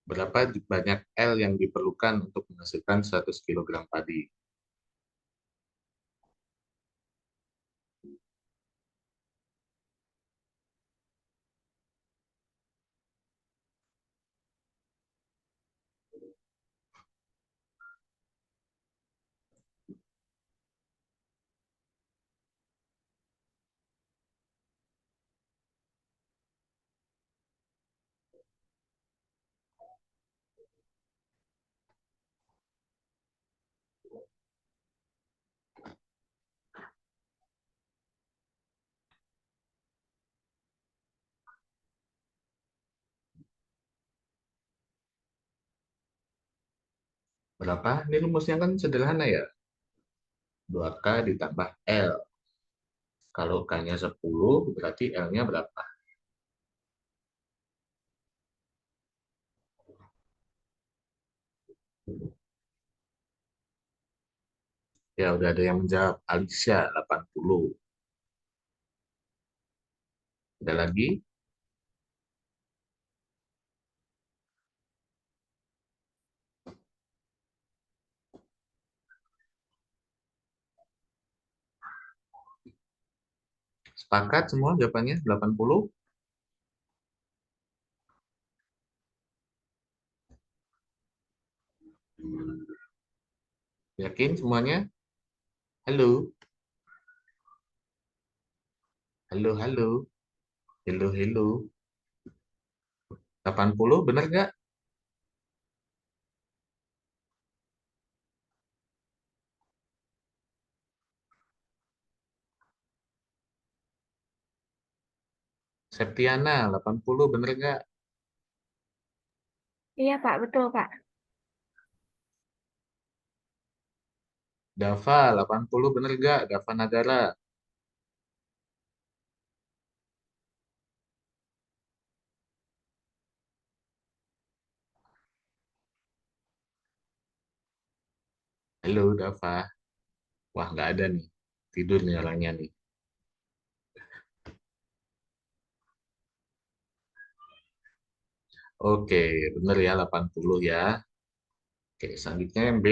Berapa banyak L yang diperlukan untuk menghasilkan 100 kg padi? Berapa? Ini rumusnya kan sederhana ya. 2K ditambah L. Kalau K-nya 10, berarti L-nya berapa? Ya, udah ada yang menjawab. Alicia, 80. Ada lagi? Sepakat semua jawabannya 80? Yakin semuanya? Halo? Halo, halo? Halo, halo? 80 benar nggak? Septiana, 80 benar nggak? Iya, Pak, betul, Pak. Dava, 80 benar nggak? Dava Nagara. Halo, Dava. Wah, nggak ada nih. Tidur nih orangnya nih. Oke, benar ya 80 ya. Oke, selanjutnya yang B.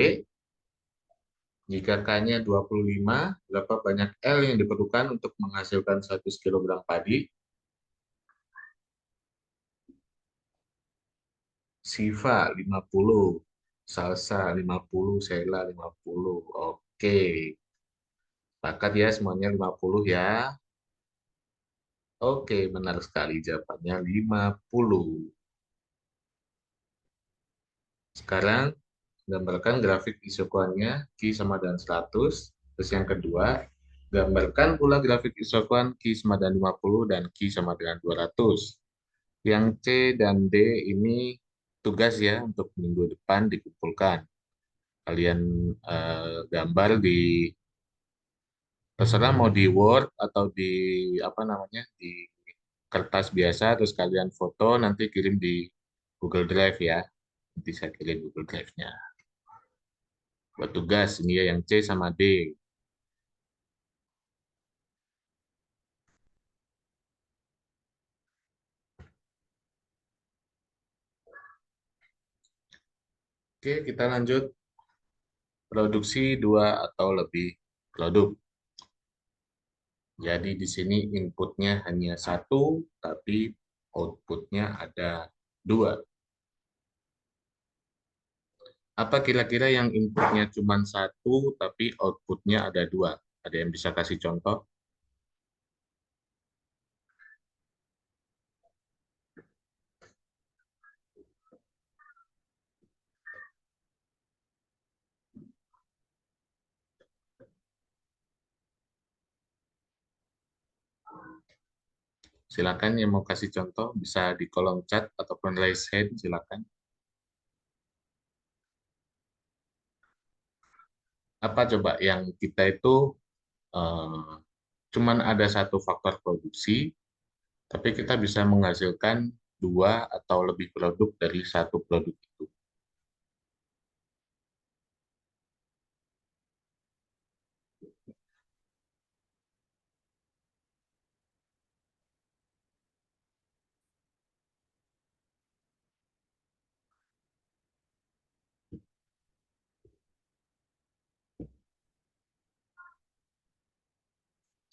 Jika K-nya 25, berapa banyak L yang diperlukan untuk menghasilkan 100 kg padi? Siva 50, Salsa 50, Sheila 50. Oke, sepakat ya semuanya 50 ya. Oke, benar sekali jawabannya 50. Sekarang gambarkan grafik isokuannya Q sama dengan 100. Terus yang kedua, gambarkan pula grafik isokuan Q sama dengan 50 dan Q sama dengan 200. Yang C dan D ini tugas ya untuk minggu depan dikumpulkan. Kalian gambar di terserah mau di Word atau di apa namanya di kertas biasa, terus kalian foto nanti kirim di Google Drive ya. Nanti saya kirim Google Drive-nya. Buat tugas ini ya yang C sama D. Oke, kita lanjut. Produksi dua atau lebih produk. Jadi di sini inputnya hanya satu, tapi outputnya ada dua. Apa kira-kira yang inputnya cuma satu, tapi outputnya ada dua? Ada yang bisa kasih contoh? Silakan yang mau kasih contoh, bisa di kolom chat ataupun raise hand, silakan. Apa coba yang kita itu eh, cuman ada satu faktor produksi, tapi kita bisa menghasilkan dua atau lebih produk dari satu produk itu.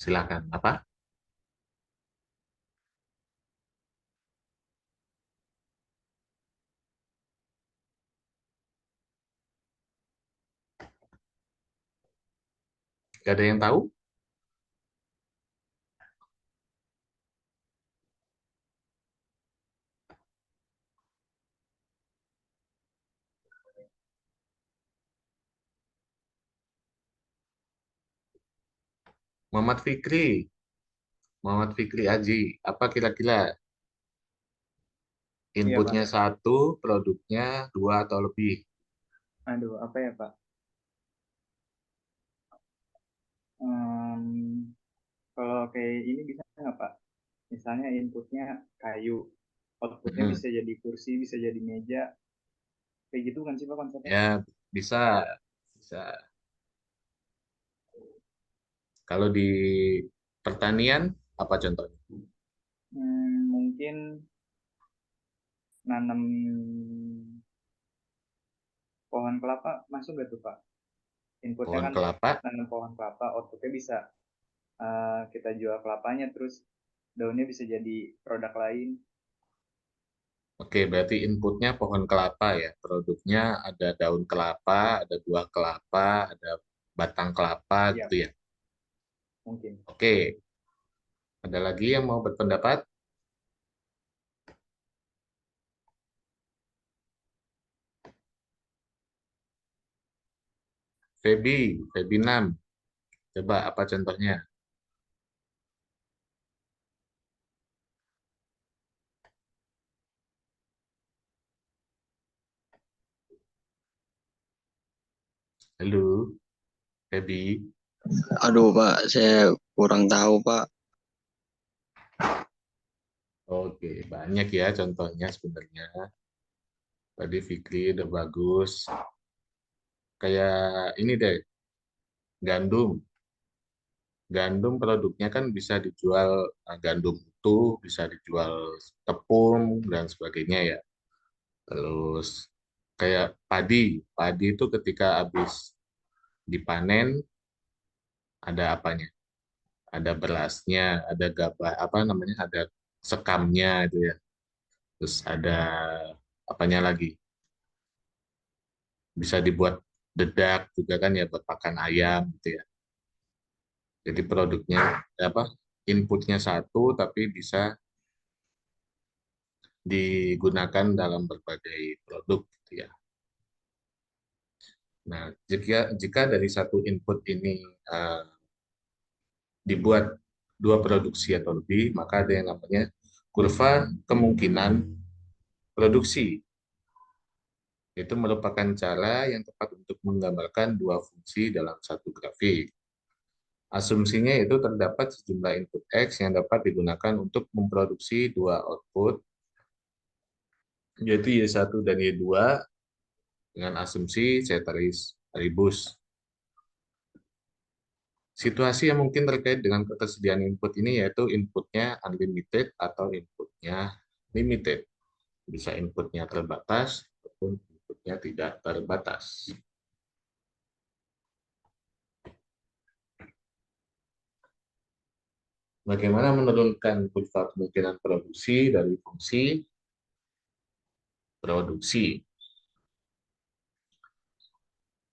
Silakan. Apa? Gak ada yang tahu? Muhammad Fikri, Muhammad Fikri Aji, apa kira-kira Iya, Pak. inputnya satu, produknya dua atau lebih? Aduh, apa ya, Pak? Em, kalau kayak ini bisa nggak, Pak? Misalnya inputnya kayu, outputnya Mhm. bisa jadi kursi, bisa jadi meja. Kayak gitu kan sih, Pak, konsepnya? Ya, bisa, bisa. Kalau di pertanian, apa contohnya? Mungkin nanam pohon kelapa masuk nggak tuh, Pak? Inputnya Pohon kan kelapa. nanam pohon kelapa, outputnya bisa kita jual kelapanya, terus daunnya bisa jadi produk lain. Oke, berarti inputnya pohon kelapa ya. Produknya ada daun kelapa, ada buah kelapa, ada batang kelapa Iya, gitu ya. mungkin. Oke, ada lagi yang mau berpendapat? Febi 6. Coba apa contohnya? Halo, Febi. Aduh Pak, saya kurang tahu Pak. Oke, banyak ya contohnya sebenarnya. Tadi Fikri udah bagus. Kayak ini deh, gandum. Gandum produknya kan bisa dijual gandum utuh, bisa dijual tepung dan sebagainya ya. Terus kayak padi, padi itu ketika habis dipanen ada apanya? Ada berasnya, ada gabah apa namanya? Ada sekamnya itu ya. Terus ada apanya lagi? Bisa dibuat dedak juga kan ya buat pakan ayam gitu ya. Jadi produknya apa? Inputnya satu tapi bisa digunakan dalam berbagai produk gitu ya. Nah, jika dari satu input ini dibuat dua produksi atau lebih, maka ada yang namanya kurva kemungkinan produksi. Itu merupakan cara yang tepat untuk menggambarkan dua fungsi dalam satu grafik. Asumsinya itu terdapat sejumlah input X yang dapat digunakan untuk memproduksi dua output, yaitu Y1 dan Y2, dengan asumsi ceteris paribus. Situasi yang mungkin terkait dengan ketersediaan input ini yaitu inputnya unlimited atau inputnya limited. Bisa inputnya terbatas ataupun inputnya tidak terbatas. Bagaimana menurunkan kurva kemungkinan produksi dari fungsi produksi?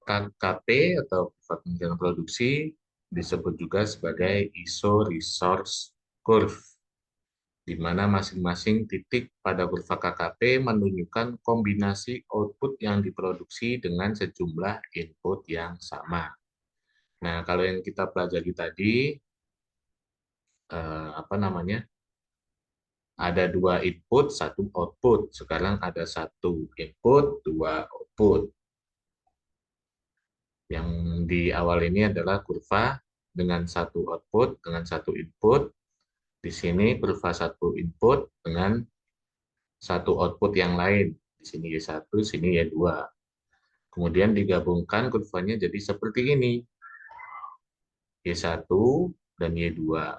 KKP atau kurva kemungkinan produksi disebut juga sebagai ISO resource curve, di mana masing-masing titik pada kurva KKP menunjukkan kombinasi output yang diproduksi dengan sejumlah input yang sama. Nah, kalau yang kita pelajari tadi, ada 2 input, 1 output. Sekarang ada 1 input, 2 output. Yang di awal ini adalah kurva dengan 1 output, dengan 1 input. Di sini kurva 1 input dengan 1 output yang lain. Di sini Y1, sini Y2. Kemudian digabungkan kurvanya jadi seperti ini. Y1 dan Y2.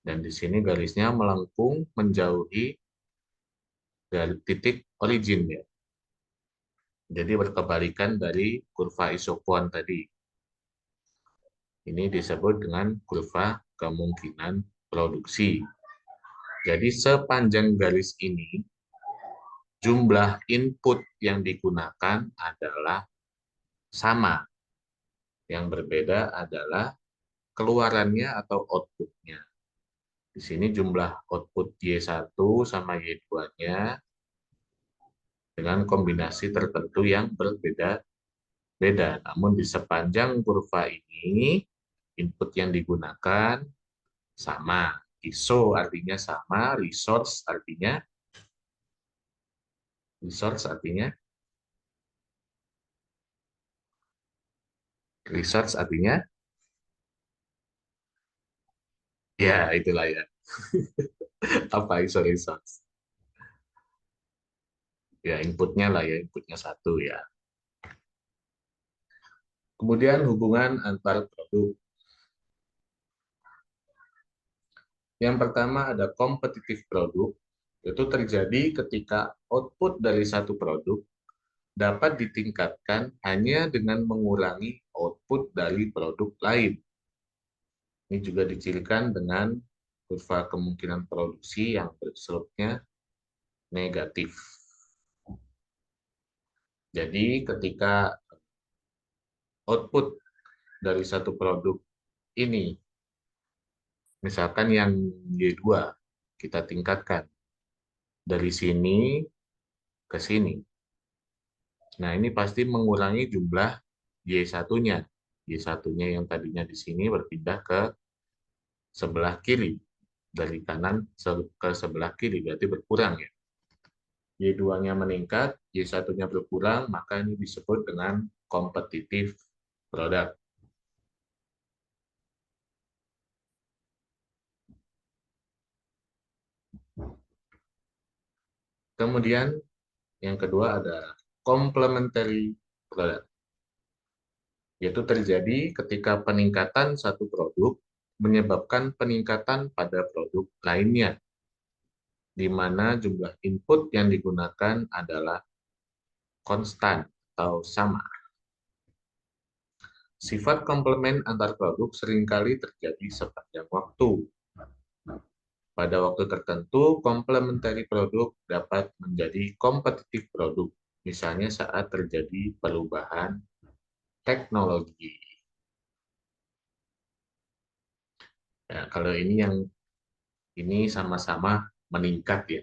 Dan di sini garisnya melengkung menjauhi dari titik origin ya. Jadi berkebalikan dari kurva isoquant tadi. Ini disebut dengan kurva kemungkinan produksi. Jadi sepanjang garis ini jumlah input yang digunakan adalah sama. Yang berbeda adalah keluarannya atau outputnya. Di sini jumlah output Y1 sama Y2-nya dengan kombinasi tertentu yang berbeda-beda. Namun di sepanjang kurva ini, input yang digunakan sama. ISO artinya sama, resource artinya ya itulah ya. Apa ISO resource? Ya inputnya lah ya, inputnya 1 ya. Kemudian hubungan antar produk. Yang pertama ada kompetitif produk. Itu terjadi ketika output dari satu produk dapat ditingkatkan hanya dengan mengurangi output dari produk lain. Ini juga dicirikan dengan kurva kemungkinan produksi yang berslopnya negatif. Jadi ketika output dari satu produk ini, misalkan yang Y2, kita tingkatkan dari sini ke sini. Nah, ini pasti mengurangi jumlah Y1-nya. Y1-nya yang tadinya di sini berpindah ke sebelah kiri. Dari kanan ke sebelah kiri, berarti berkurang ya. Y2-nya meningkat, Y1-nya berkurang, maka ini disebut dengan kompetitif produk. Kemudian yang kedua ada complementary product. Yaitu terjadi ketika peningkatan satu produk menyebabkan peningkatan pada produk lainnya, di mana jumlah input yang digunakan adalah konstan atau sama. Sifat komplement antar produk seringkali terjadi sepanjang waktu. Pada waktu tertentu, complementary produk dapat menjadi kompetitif produk, misalnya saat terjadi perubahan teknologi. Ya, kalau ini sama-sama meningkat ya.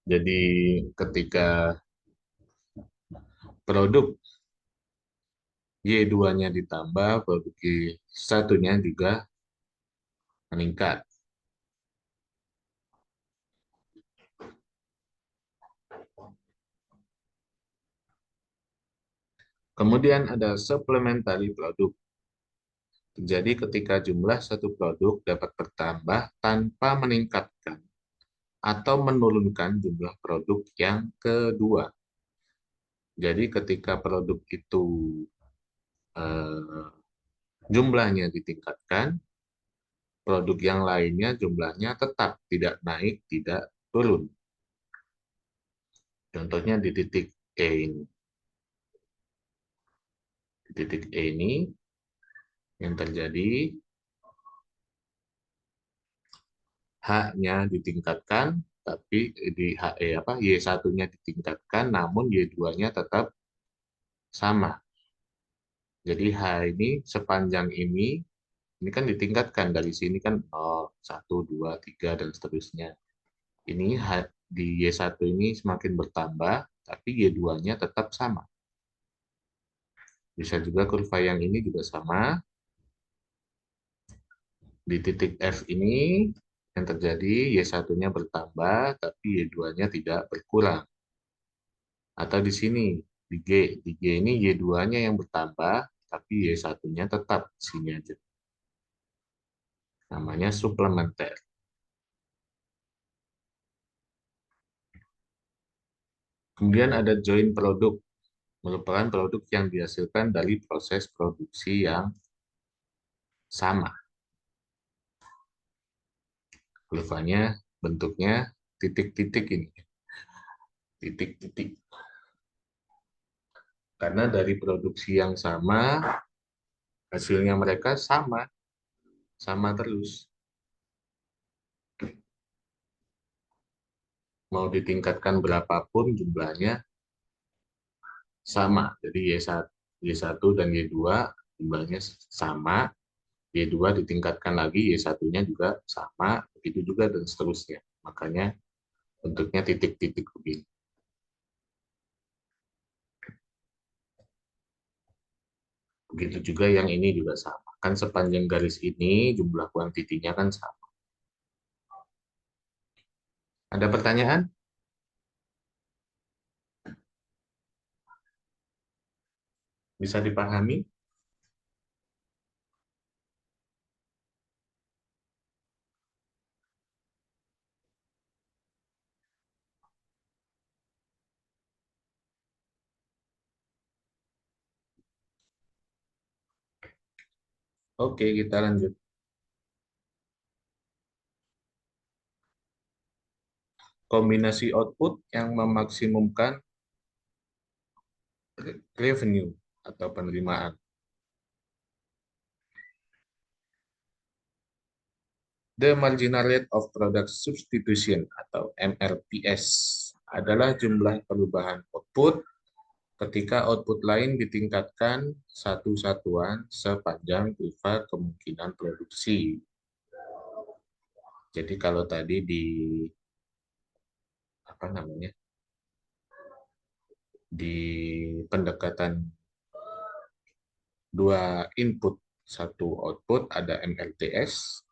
Jadi ketika produk Y2-nya ditambah, produk Y1-nya juga meningkat. Kemudian ada supplementary produk. Jadi ketika jumlah satu produk dapat bertambah tanpa meningkatkan atau menurunkan jumlah produk yang kedua. Jadi ketika produk itu jumlahnya ditingkatkan, produk yang lainnya jumlahnya tetap tidak naik, tidak turun. Contohnya di titik E ini. Di titik E ini yang terjadi H-nya ditingkatkan, tapi di Y1-nya ditingkatkan, namun Y2-nya tetap sama. Jadi H ini sepanjang ini kan ditingkatkan dari sini kan 0, 1, 2, 3, dan seterusnya. Ini di Y1 ini semakin bertambah, tapi Y2-nya tetap sama. Bisa juga kurva yang ini juga sama. Di titik F ini yang terjadi Y1-nya bertambah, tapi Y2-nya tidak berkurang. Atau di sini, di G ini Y2-nya yang bertambah, tapi Y1-nya tetap di sini aja. Namanya suplementer. Kemudian ada joint produk, merupakan produk yang dihasilkan dari proses produksi yang sama. Kurvanya bentuknya titik-titik ini. Titik-titik. Karena dari produksi yang sama, hasilnya mereka sama terus. Mau ditingkatkan berapapun jumlahnya sama. Jadi Y1 dan Y2 jumlahnya sama, Y2 ditingkatkan lagi, Y1-nya juga sama, begitu juga dan seterusnya. Makanya bentuknya titik-titik begini. Begitu juga yang ini juga sama. Kan sepanjang garis ini jumlah kuantitinya kan sama. Ada pertanyaan? Bisa dipahami? Oke, kita lanjut. Kombinasi output yang memaksimumkan revenue atau penerimaan. The marginal rate of product substitution atau MRPS adalah jumlah perubahan output ketika output lain ditingkatkan satu satuan sepanjang kurva kemungkinan produksi. Jadi kalau tadi di pendekatan dua input satu output ada MLTS,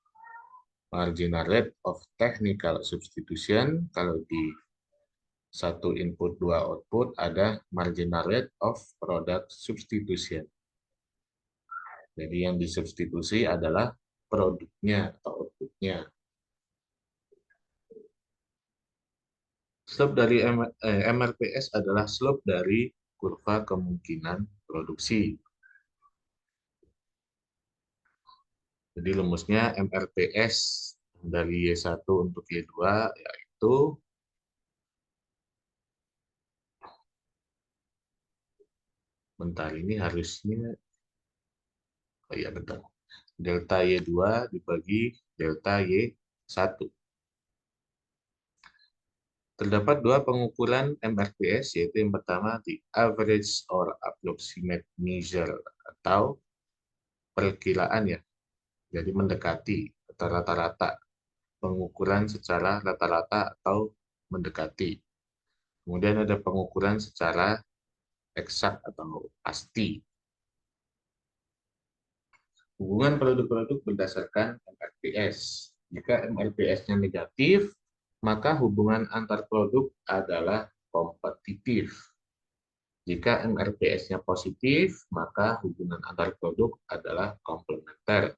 marginal rate of technical substitution. Kalau di satu input dua output ada marginal rate of product substitution. Jadi yang disubstitusi adalah produknya atau outputnya. Slope dari MRPS adalah slope dari kurva kemungkinan produksi. Jadi rumusnya MRPS dari Y1 untuk Y2 yaitu ini harusnya delta Y2 dibagi delta Y1. Terdapat dua pengukuran MRPS, yaitu yang pertama the average or approximate measure atau perkiraan ya. Jadi mendekati atau rata-rata, pengukuran secara rata-rata atau mendekati. Kemudian ada pengukuran secara eksak atau pasti. Hubungan produk-produk berdasarkan MRPS. Jika MRPS-nya negatif, maka hubungan antar produk adalah kompetitif. Jika MRPS-nya positif, maka hubungan antar produk adalah komplementer.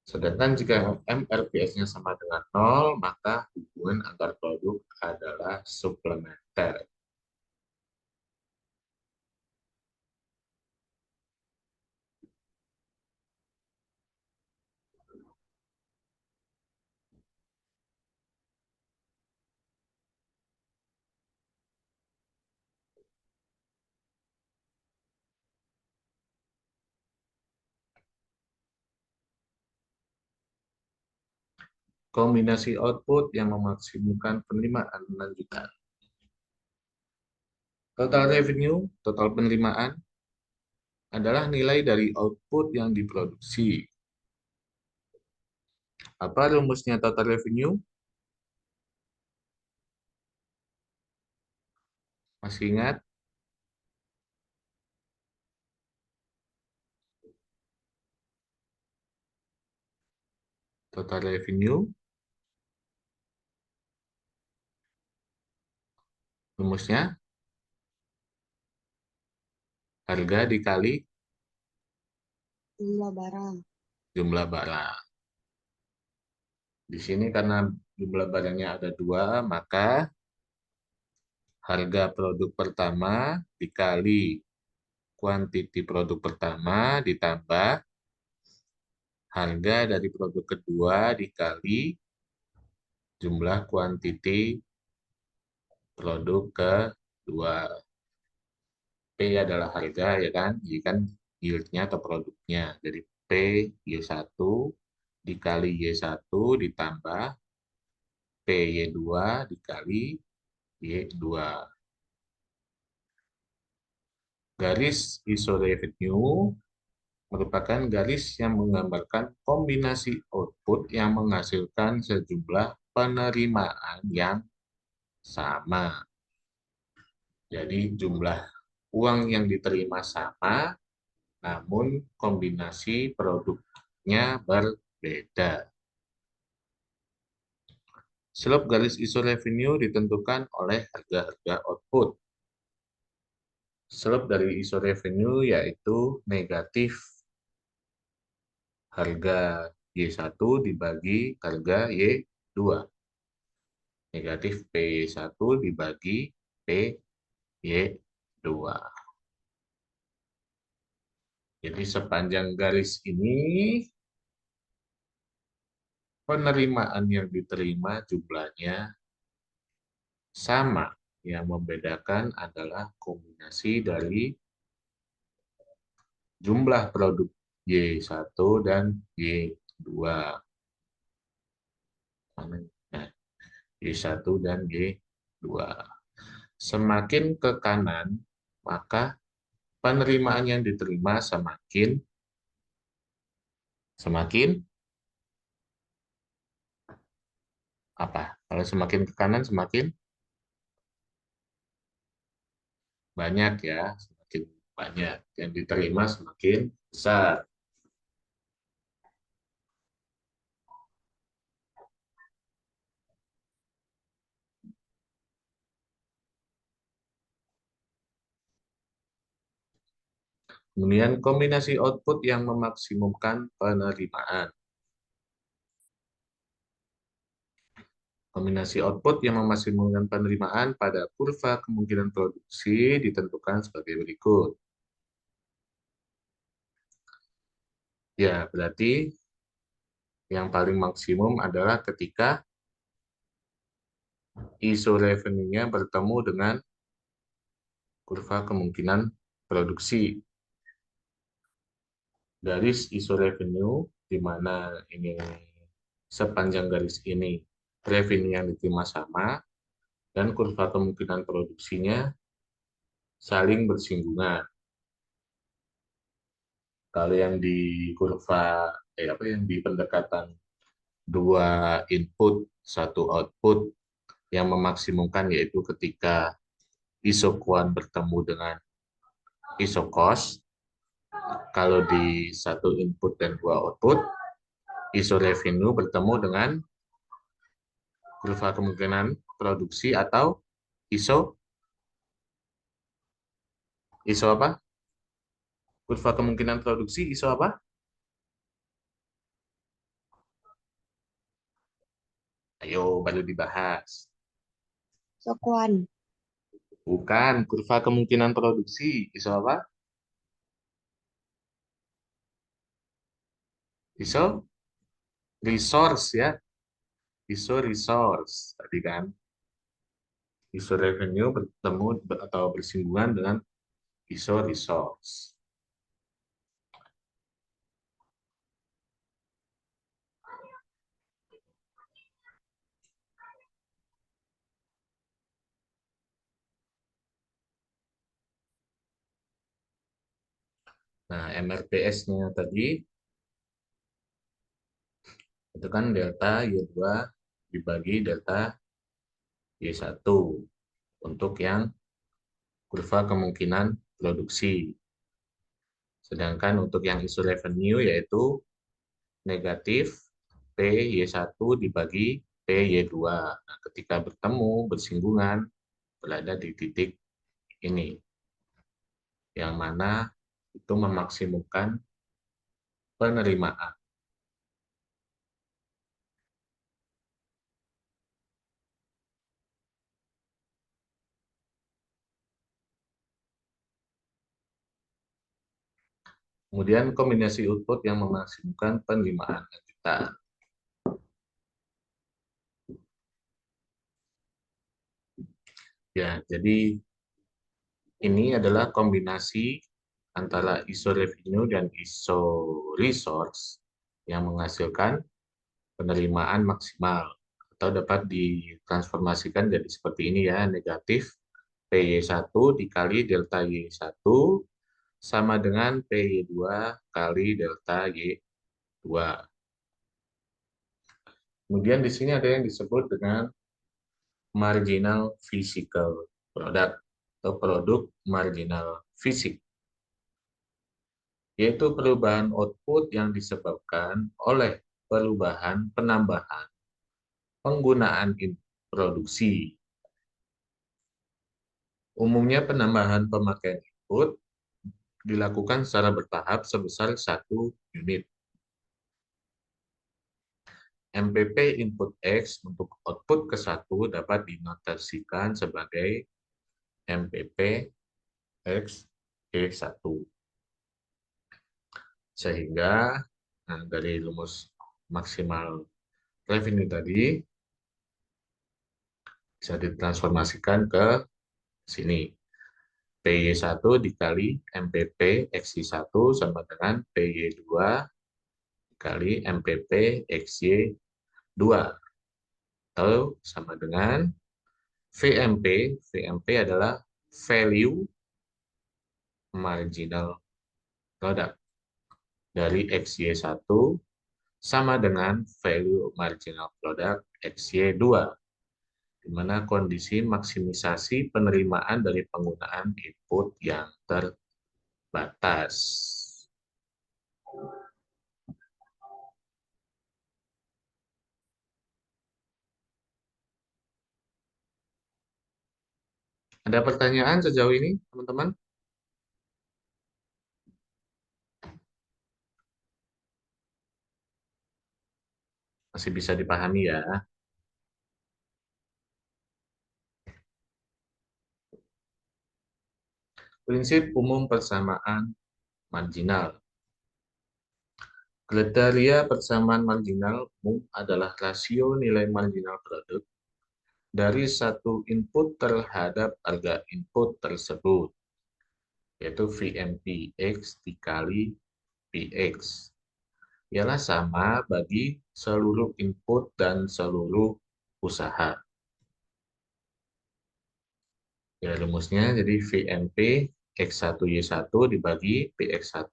Sedangkan jika MRPS-nya sama dengan 0, maka hubungan antar produk adalah suplementer. Kombinasi output yang memaksimumkan penerimaan lanjutan. Total revenue, total penerimaan, adalah nilai dari output yang diproduksi. Apa rumusnya total revenue? Masih ingat? Total revenue, rumusnya harga dikali Jumlah barang. jumlah barang. Di sini karena jumlah barangnya ada 2, maka harga produk pertama dikali kuantiti produk pertama ditambah harga dari produk kedua dikali jumlah kuantiti produk kedua. P adalah harga, ya kan? Jadi kan yield-nya atau produknya. Jadi P Y1 dikali Y1 ditambah PY2 dikali Y2. Garis ISO revenue merupakan garis yang menggambarkan kombinasi output yang menghasilkan sejumlah penerimaan yang sama. Jadi jumlah uang yang diterima sama, namun kombinasi produknya berbeda. Slope garis ISO revenue ditentukan oleh harga-harga output. Slope dari ISO revenue yaitu negatif harga Y1 dibagi harga Y2. Negatif P1 dibagi PY2. Jadi sepanjang garis ini, penerimaan yang diterima jumlahnya sama. Yang membedakan adalah kombinasi dari jumlah produk Y1 dan Y2. Nah, Y1 dan Y2. Semakin ke kanan, maka penerimaan yang diterima semakin apa? Kalau semakin ke kanan semakin banyak ya, semakin banyak yang diterima semakin besar. Kemudian kombinasi output yang memaksimumkan penerimaan. Kombinasi output yang memaksimumkan penerimaan pada kurva kemungkinan produksi ditentukan sebagai berikut. Ya, berarti yang paling maksimum adalah ketika ISO revenue-nya bertemu dengan kurva kemungkinan produksi. Garis ISO revenue, di mana ini sepanjang garis ini revenue yang diterima sama, dan kurva kemungkinan produksinya saling bersinggungan. Kalau yang di kurva, yang di pendekatan 2 input, 1 output, yang memaksimumkan yaitu ketika ISO quant bertemu dengan ISO cost. Kalau di 1 input dan 2 output, ISO revenue bertemu dengan kurva kemungkinan produksi atau ISO apa? Kurva kemungkinan produksi ISO apa? Ayo, baru dibahas. Sokuan. Bukan, kurva kemungkinan produksi ISO apa? ISO resource ya. ISO resource tadi kan. ISO revenue bertemu atau bersinggungan dengan ISO resource. Nah, MRPS-nya tadi itu kan delta Y2 dibagi delta Y1 untuk yang kurva kemungkinan produksi. Sedangkan untuk yang isu revenue yaitu negatif PY1 dibagi PY2. Nah, ketika bertemu, bersinggungan, berada di titik ini, yang mana itu memaksimumkan penerimaan. Kemudian kombinasi output yang memaksimumkan penerimaan lanjutan. Ya, jadi ini adalah kombinasi antara ISO revenue dan ISO resource yang menghasilkan penerimaan maksimal atau dapat ditransformasikan jadi seperti ini ya, negatif PY1 dikali delta Y1 sama dengan PY2 kali delta Y2. Kemudian di sini ada yang disebut dengan marginal physical product atau produk marginal fisik, yaitu perubahan output yang disebabkan oleh perubahan penambahan penggunaan produksi. Umumnya penambahan pemakaian input dilakukan secara bertahap sebesar 1 unit. MPP input X untuk output ke-1 dapat dinotasikan sebagai MPP X E1. Sehingga dari rumus maksimal revenue tadi bisa ditransformasikan ke sini. PY1 dikali MPP XY1 sama dengan PY2 dikali MPP XY2 atau sama dengan VMP. VMP adalah value marginal product dari XY1 sama dengan value marginal product XY2, di mana kondisi maksimisasi penerimaan dari penggunaan input yang terbatas. Ada pertanyaan sejauh ini, teman-teman? Masih bisa dipahami ya? Prinsip umum persamaan marginal. Kriteria persamaan marginal umum adalah rasio nilai marginal produk dari satu input terhadap harga input tersebut, yaitu VMPX dikali PX. Ialah sama bagi seluruh input dan seluruh usaha. Ya, rumusnya jadi VMP X1Y1 dibagi PX1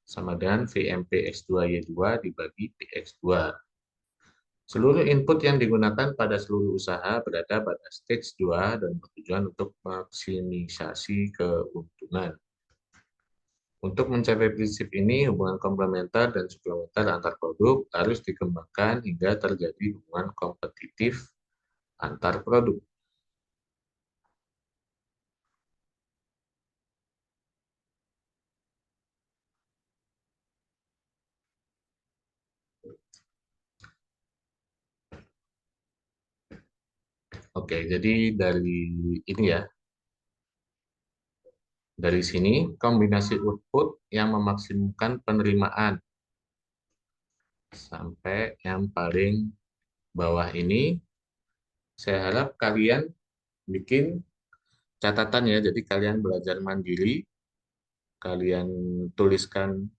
sama dengan VMP X2Y2 dibagi PX2. Seluruh input yang digunakan pada seluruh usaha berada pada stage 2 dan bertujuan untuk maksimisasi keuntungan. Untuk mencapai prinsip ini, hubungan komplementer dan suplementer antar produk harus dikembangkan hingga terjadi hubungan kompetitif antar produk. Oke, jadi dari ini ya, dari sini kombinasi output yang memaksimumkan penerimaan sampai yang paling bawah ini, saya harap kalian bikin catatan ya, jadi kalian belajar mandiri, kalian tuliskan,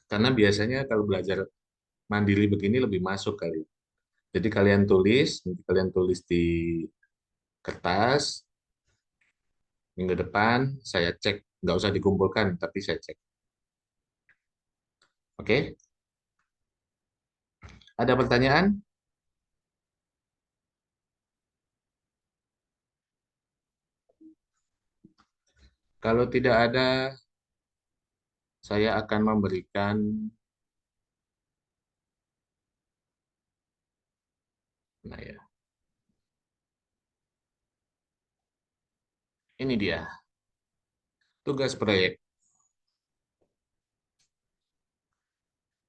karena biasanya kalau belajar mandiri begini lebih masuk kali. Jadi kalian tulis di kertas, minggu depan saya cek nggak usah dikumpulkan, tapi saya cek. Oke? Ada pertanyaan? Kalau tidak ada, saya akan memberikan ini dia, tugas proyek.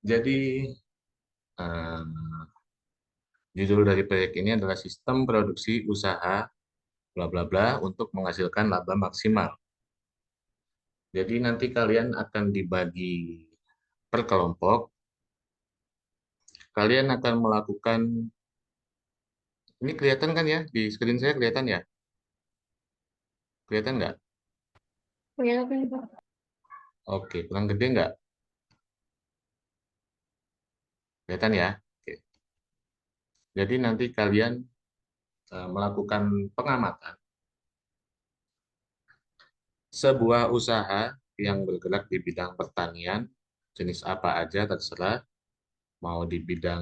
Jadi, eh, judul dari proyek ini adalah sistem produksi usaha bla bla bla untuk menghasilkan laba maksimal. Jadi nanti kalian akan dibagi per kelompok. Kalian akan melakukan, ini kelihatan kan ya, di screen saya kelihatan ya? Kelihatan nggak? Kelihatan, Pak. Oke, kurang gede nggak? Kelihatan ya? Oke. Jadi nanti kalian melakukan pengamatan sebuah usaha yang bergerak di bidang pertanian, jenis apa aja terserah, mau di bidang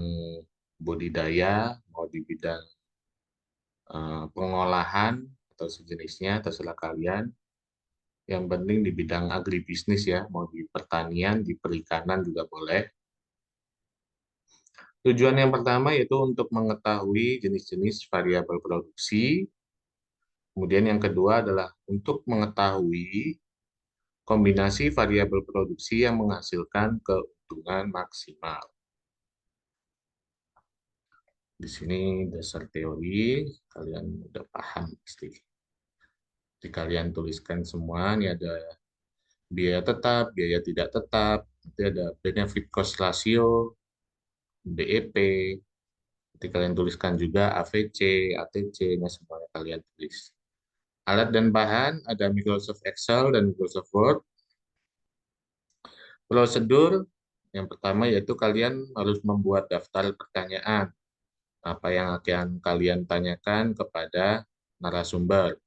budidaya, mau di bidang pengolahan atau sejenisnya, terserah kalian. Yang penting di bidang agribisnis ya, mau di pertanian, di perikanan juga boleh. Tujuan yang pertama yaitu untuk mengetahui jenis-jenis variabel produksi. Kemudian yang kedua adalah untuk mengetahui kombinasi variabel produksi yang menghasilkan keuntungan maksimal. Di sini dasar teori, kalian udah paham pasti. Jadi kalian tuliskan semua, ini ada biaya tetap, biaya tidak tetap, nanti ada benefit cost ratio, BEP, nanti kalian tuliskan juga AVC, ATC, nah semuanya kalian tulis. Alat dan bahan, ada Microsoft Excel dan Microsoft Word. Prosedur, yang pertama yaitu kalian harus membuat daftar pertanyaan. Apa yang akan kalian tanyakan kepada narasumber.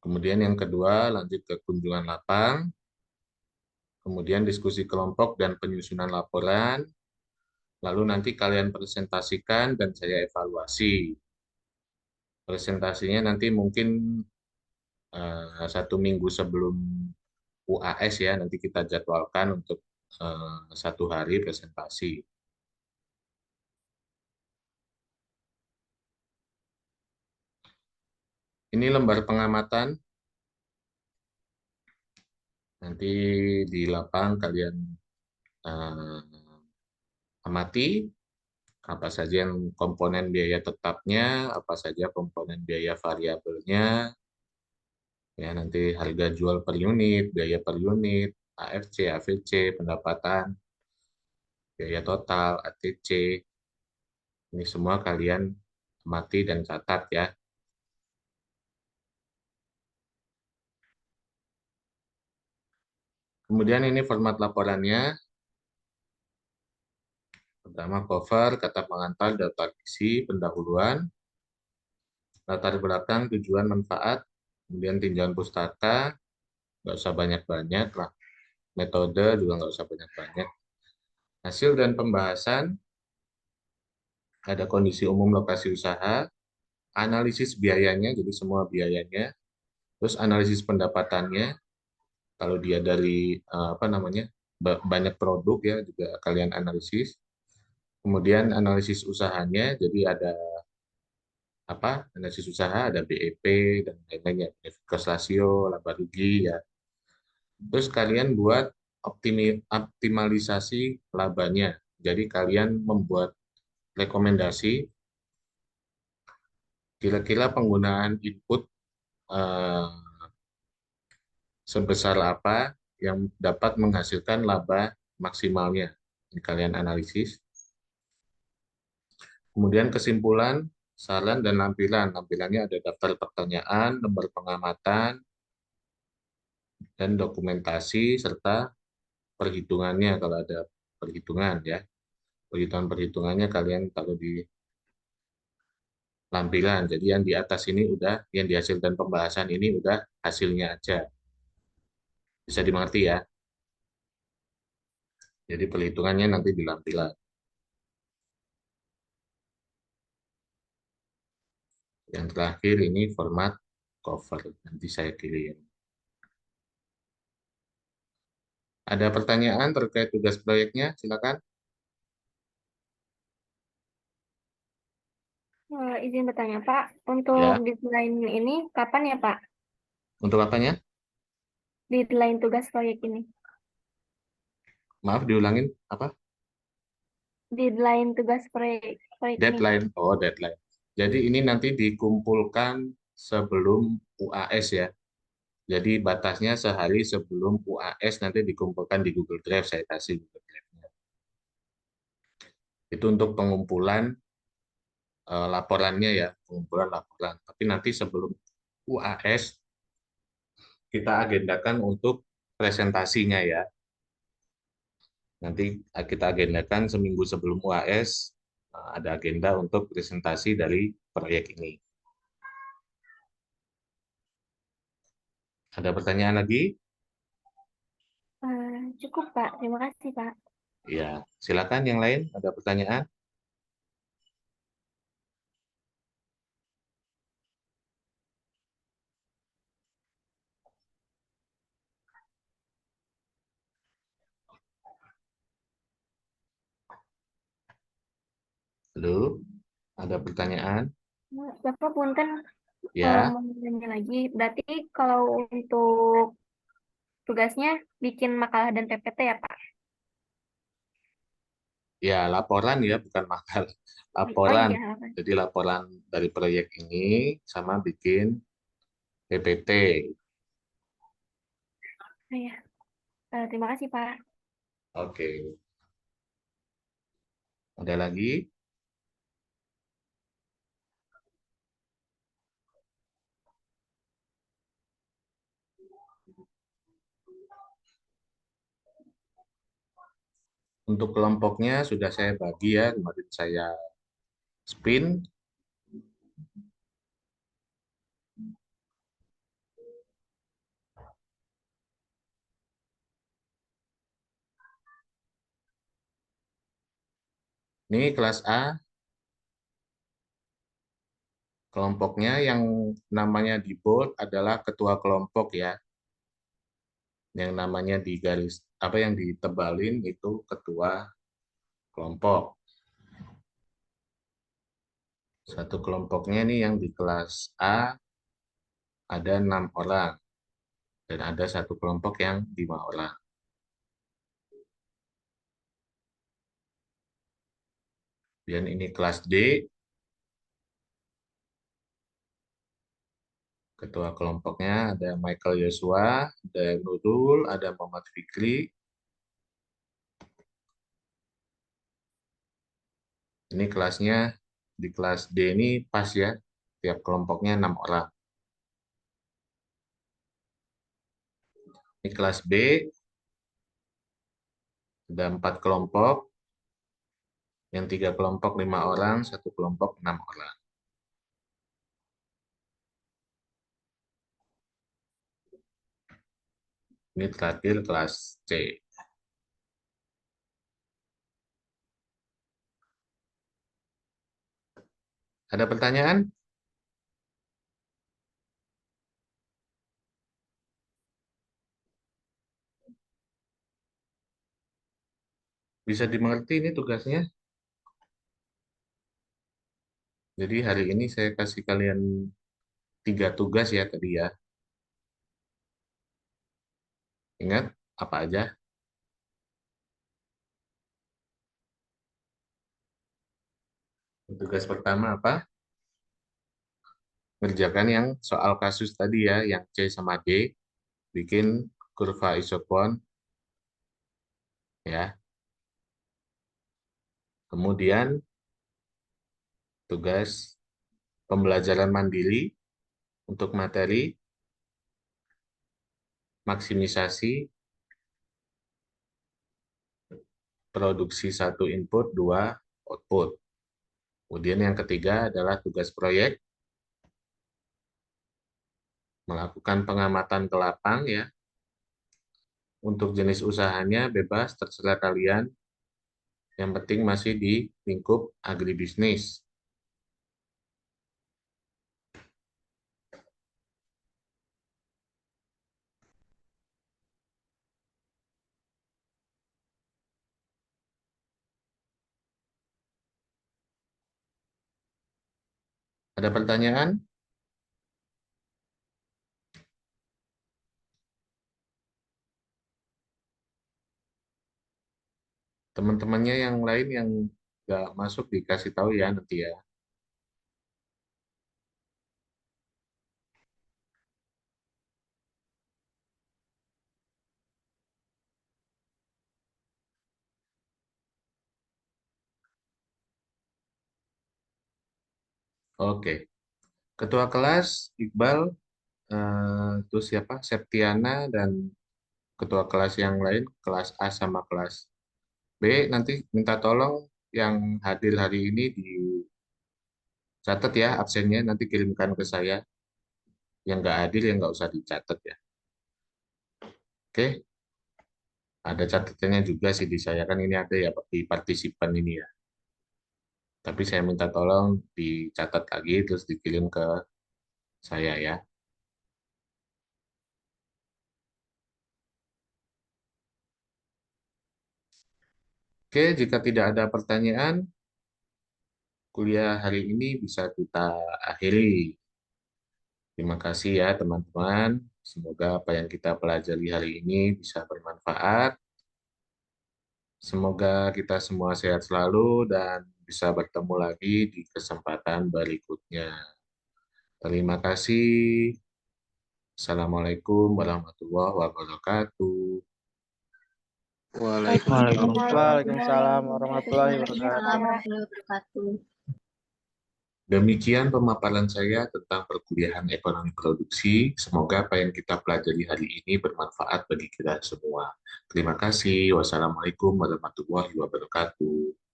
Kemudian yang kedua, lanjut ke kunjungan lapang. Kemudian diskusi kelompok dan penyusunan laporan. Lalu nanti kalian presentasikan dan saya evaluasi. Presentasinya nanti mungkin 1 minggu sebelum UAS ya, nanti kita jadwalkan untuk 1 hari presentasi. Ini lembar pengamatan. Nanti di lapang kalian amati apa saja yang komponen biaya tetapnya, apa saja komponen biaya variabelnya, ya nanti harga jual per unit, biaya per unit, AFC, AVC, pendapatan, biaya total, ATC, ini semua kalian amati dan catat ya. Kemudian ini format laporannya. Pertama cover, kata pengantar, daftar isi, pendahuluan, latar belakang, tujuan, manfaat, kemudian tinjauan pustaka, nggak usah banyak-banyak lah. Metode juga nggak usah banyak-banyak. Hasil dan pembahasan, ada kondisi umum lokasi usaha, analisis biayanya, jadi semua biayanya, terus analisis pendapatannya, kalau dia dari banyak produk ya juga kalian analisis. Kemudian analisis usahanya, jadi ada analisis usaha, ada BEP dan lain-lainnya, cost ratio, laba rugi ya. Terus kalian buat optimalisasi labanya. Jadi kalian membuat rekomendasi kira-kira penggunaan input sebesar apa yang dapat menghasilkan laba maksimalnya. Ini kalian analisis. Kemudian kesimpulan, saran, dan lampiran. Lampirannya ada daftar pertanyaan, lembar pengamatan, dan dokumentasi, serta perhitungannya kalau ada perhitungan ya. Perhitungan-perhitungannya kalian taruh di lampiran. Jadi yang di atas ini udah, yang dihasilkan pembahasan ini udah hasilnya aja. Bisa dimengerti ya? Jadi perhitungannya nanti di lampiran. Yang terakhir ini format cover. Nanti saya kirim. Ada pertanyaan terkait tugas proyeknya? Silakan. Izin bertanya, Pak. Untuk Ya. deadline ini kapan ya, Pak? Untuk apanya? Deadline tugas proyek ini. Maaf, diulangin apa? Deadline tugas proyek ini. Deadline. Oh, deadline. Jadi ini nanti dikumpulkan sebelum UAS ya. Jadi batasnya sehari sebelum UAS nanti dikumpulkan di Google Drive. Saya kasih Google Drive-nya. Itu untuk pengumpulan laporannya ya, pengumpulan laporan. Tapi nanti sebelum UAS kita agendakan untuk presentasinya ya. Nanti kita agendakan seminggu sebelum UAS ada agenda untuk presentasi dari proyek ini. Ada pertanyaan lagi? Cukup, Pak. Terima kasih, Pak. Ya, silakan yang lain. Ada pertanyaan? Halo, ada pertanyaan? Bapak punten Ya, mau nanya lagi. Berarti kalau untuk tugasnya bikin makalah dan PPT ya, Pak? ya laporan ya, bukan makal. Oh Laporan. iya, Pak. Jadi laporan dari proyek ini sama bikin PPT. Oh, iya. Terima kasih, Pak. Oke. Ada lagi? Untuk kelompoknya sudah saya bagi ya, kemarin saya spin. Ini kelas A, kelompoknya yang namanya di bold adalah ketua kelompok ya. Yang namanya di garis, apa yang ditebalin itu ketua kelompok. Satu kelompoknya nih yang di kelas A ada 6 orang. Dan ada satu kelompok yang 5 orang. Dan ini kelas D, ketua kelompoknya ada Michael Yosua, ada Nurul, ada Muhammad Fikri. Ini kelasnya, di kelas D ini pas ya, tiap kelompoknya 6 orang. Ini kelas B, ada 4 kelompok, yang 3 kelompok 5 orang, satu kelompok 6 orang. Ini terakhir kelas C. Ada pertanyaan? Bisa dimengerti ini tugasnya? Jadi hari ini saya kasih kalian 3 tugas ya tadi ya. Ingat apa aja? Tugas pertama apa? Kerjakan yang soal kasus tadi ya, yang C sama D. Bikin kurva isokron. Ya. Kemudian tugas pembelajaran mandiri untuk materi, maksimisasi produksi 1 input, 2 output. Kemudian yang ketiga adalah tugas proyek, melakukan pengamatan ke lapang ya. Untuk jenis usahanya bebas, terserah kalian. Yang penting masih di lingkup agribisnis. Ada pertanyaan? Teman-temannya yang lain yang nggak masuk dikasih tahu ya nanti ya. Oke. Ketua kelas Iqbal, terus siapa? Septiana dan ketua kelas yang lain, kelas A sama kelas B, nanti minta tolong yang hadir hari ini dicatat ya absennya, nanti kirimkan ke saya. Yang nggak hadir yang nggak usah dicatat ya. Oke, ada catatannya juga sih di saya, kan ini ada ya di partisipan ini ya. Tapi saya minta tolong dicatat lagi terus dikirim ke saya ya. Oke, jika tidak ada pertanyaan, kuliah hari ini bisa kita akhiri. Terima kasih ya teman-teman. Semoga apa yang kita pelajari hari ini bisa bermanfaat. Semoga kita semua sehat selalu dan bisa bertemu lagi di kesempatan berikutnya. Terima kasih. Assalamualaikum warahmatullahi wabarakatuh. Waalaikumsalam warahmatullahi wabarakatuh. warahmatullahi wabarakatuh. Demikian pemaparan saya tentang perkuliahan ekonomi produksi. Semoga apa yang kita pelajari hari ini bermanfaat bagi kita semua. Terima kasih. Wassalamualaikum warahmatullahi wabarakatuh.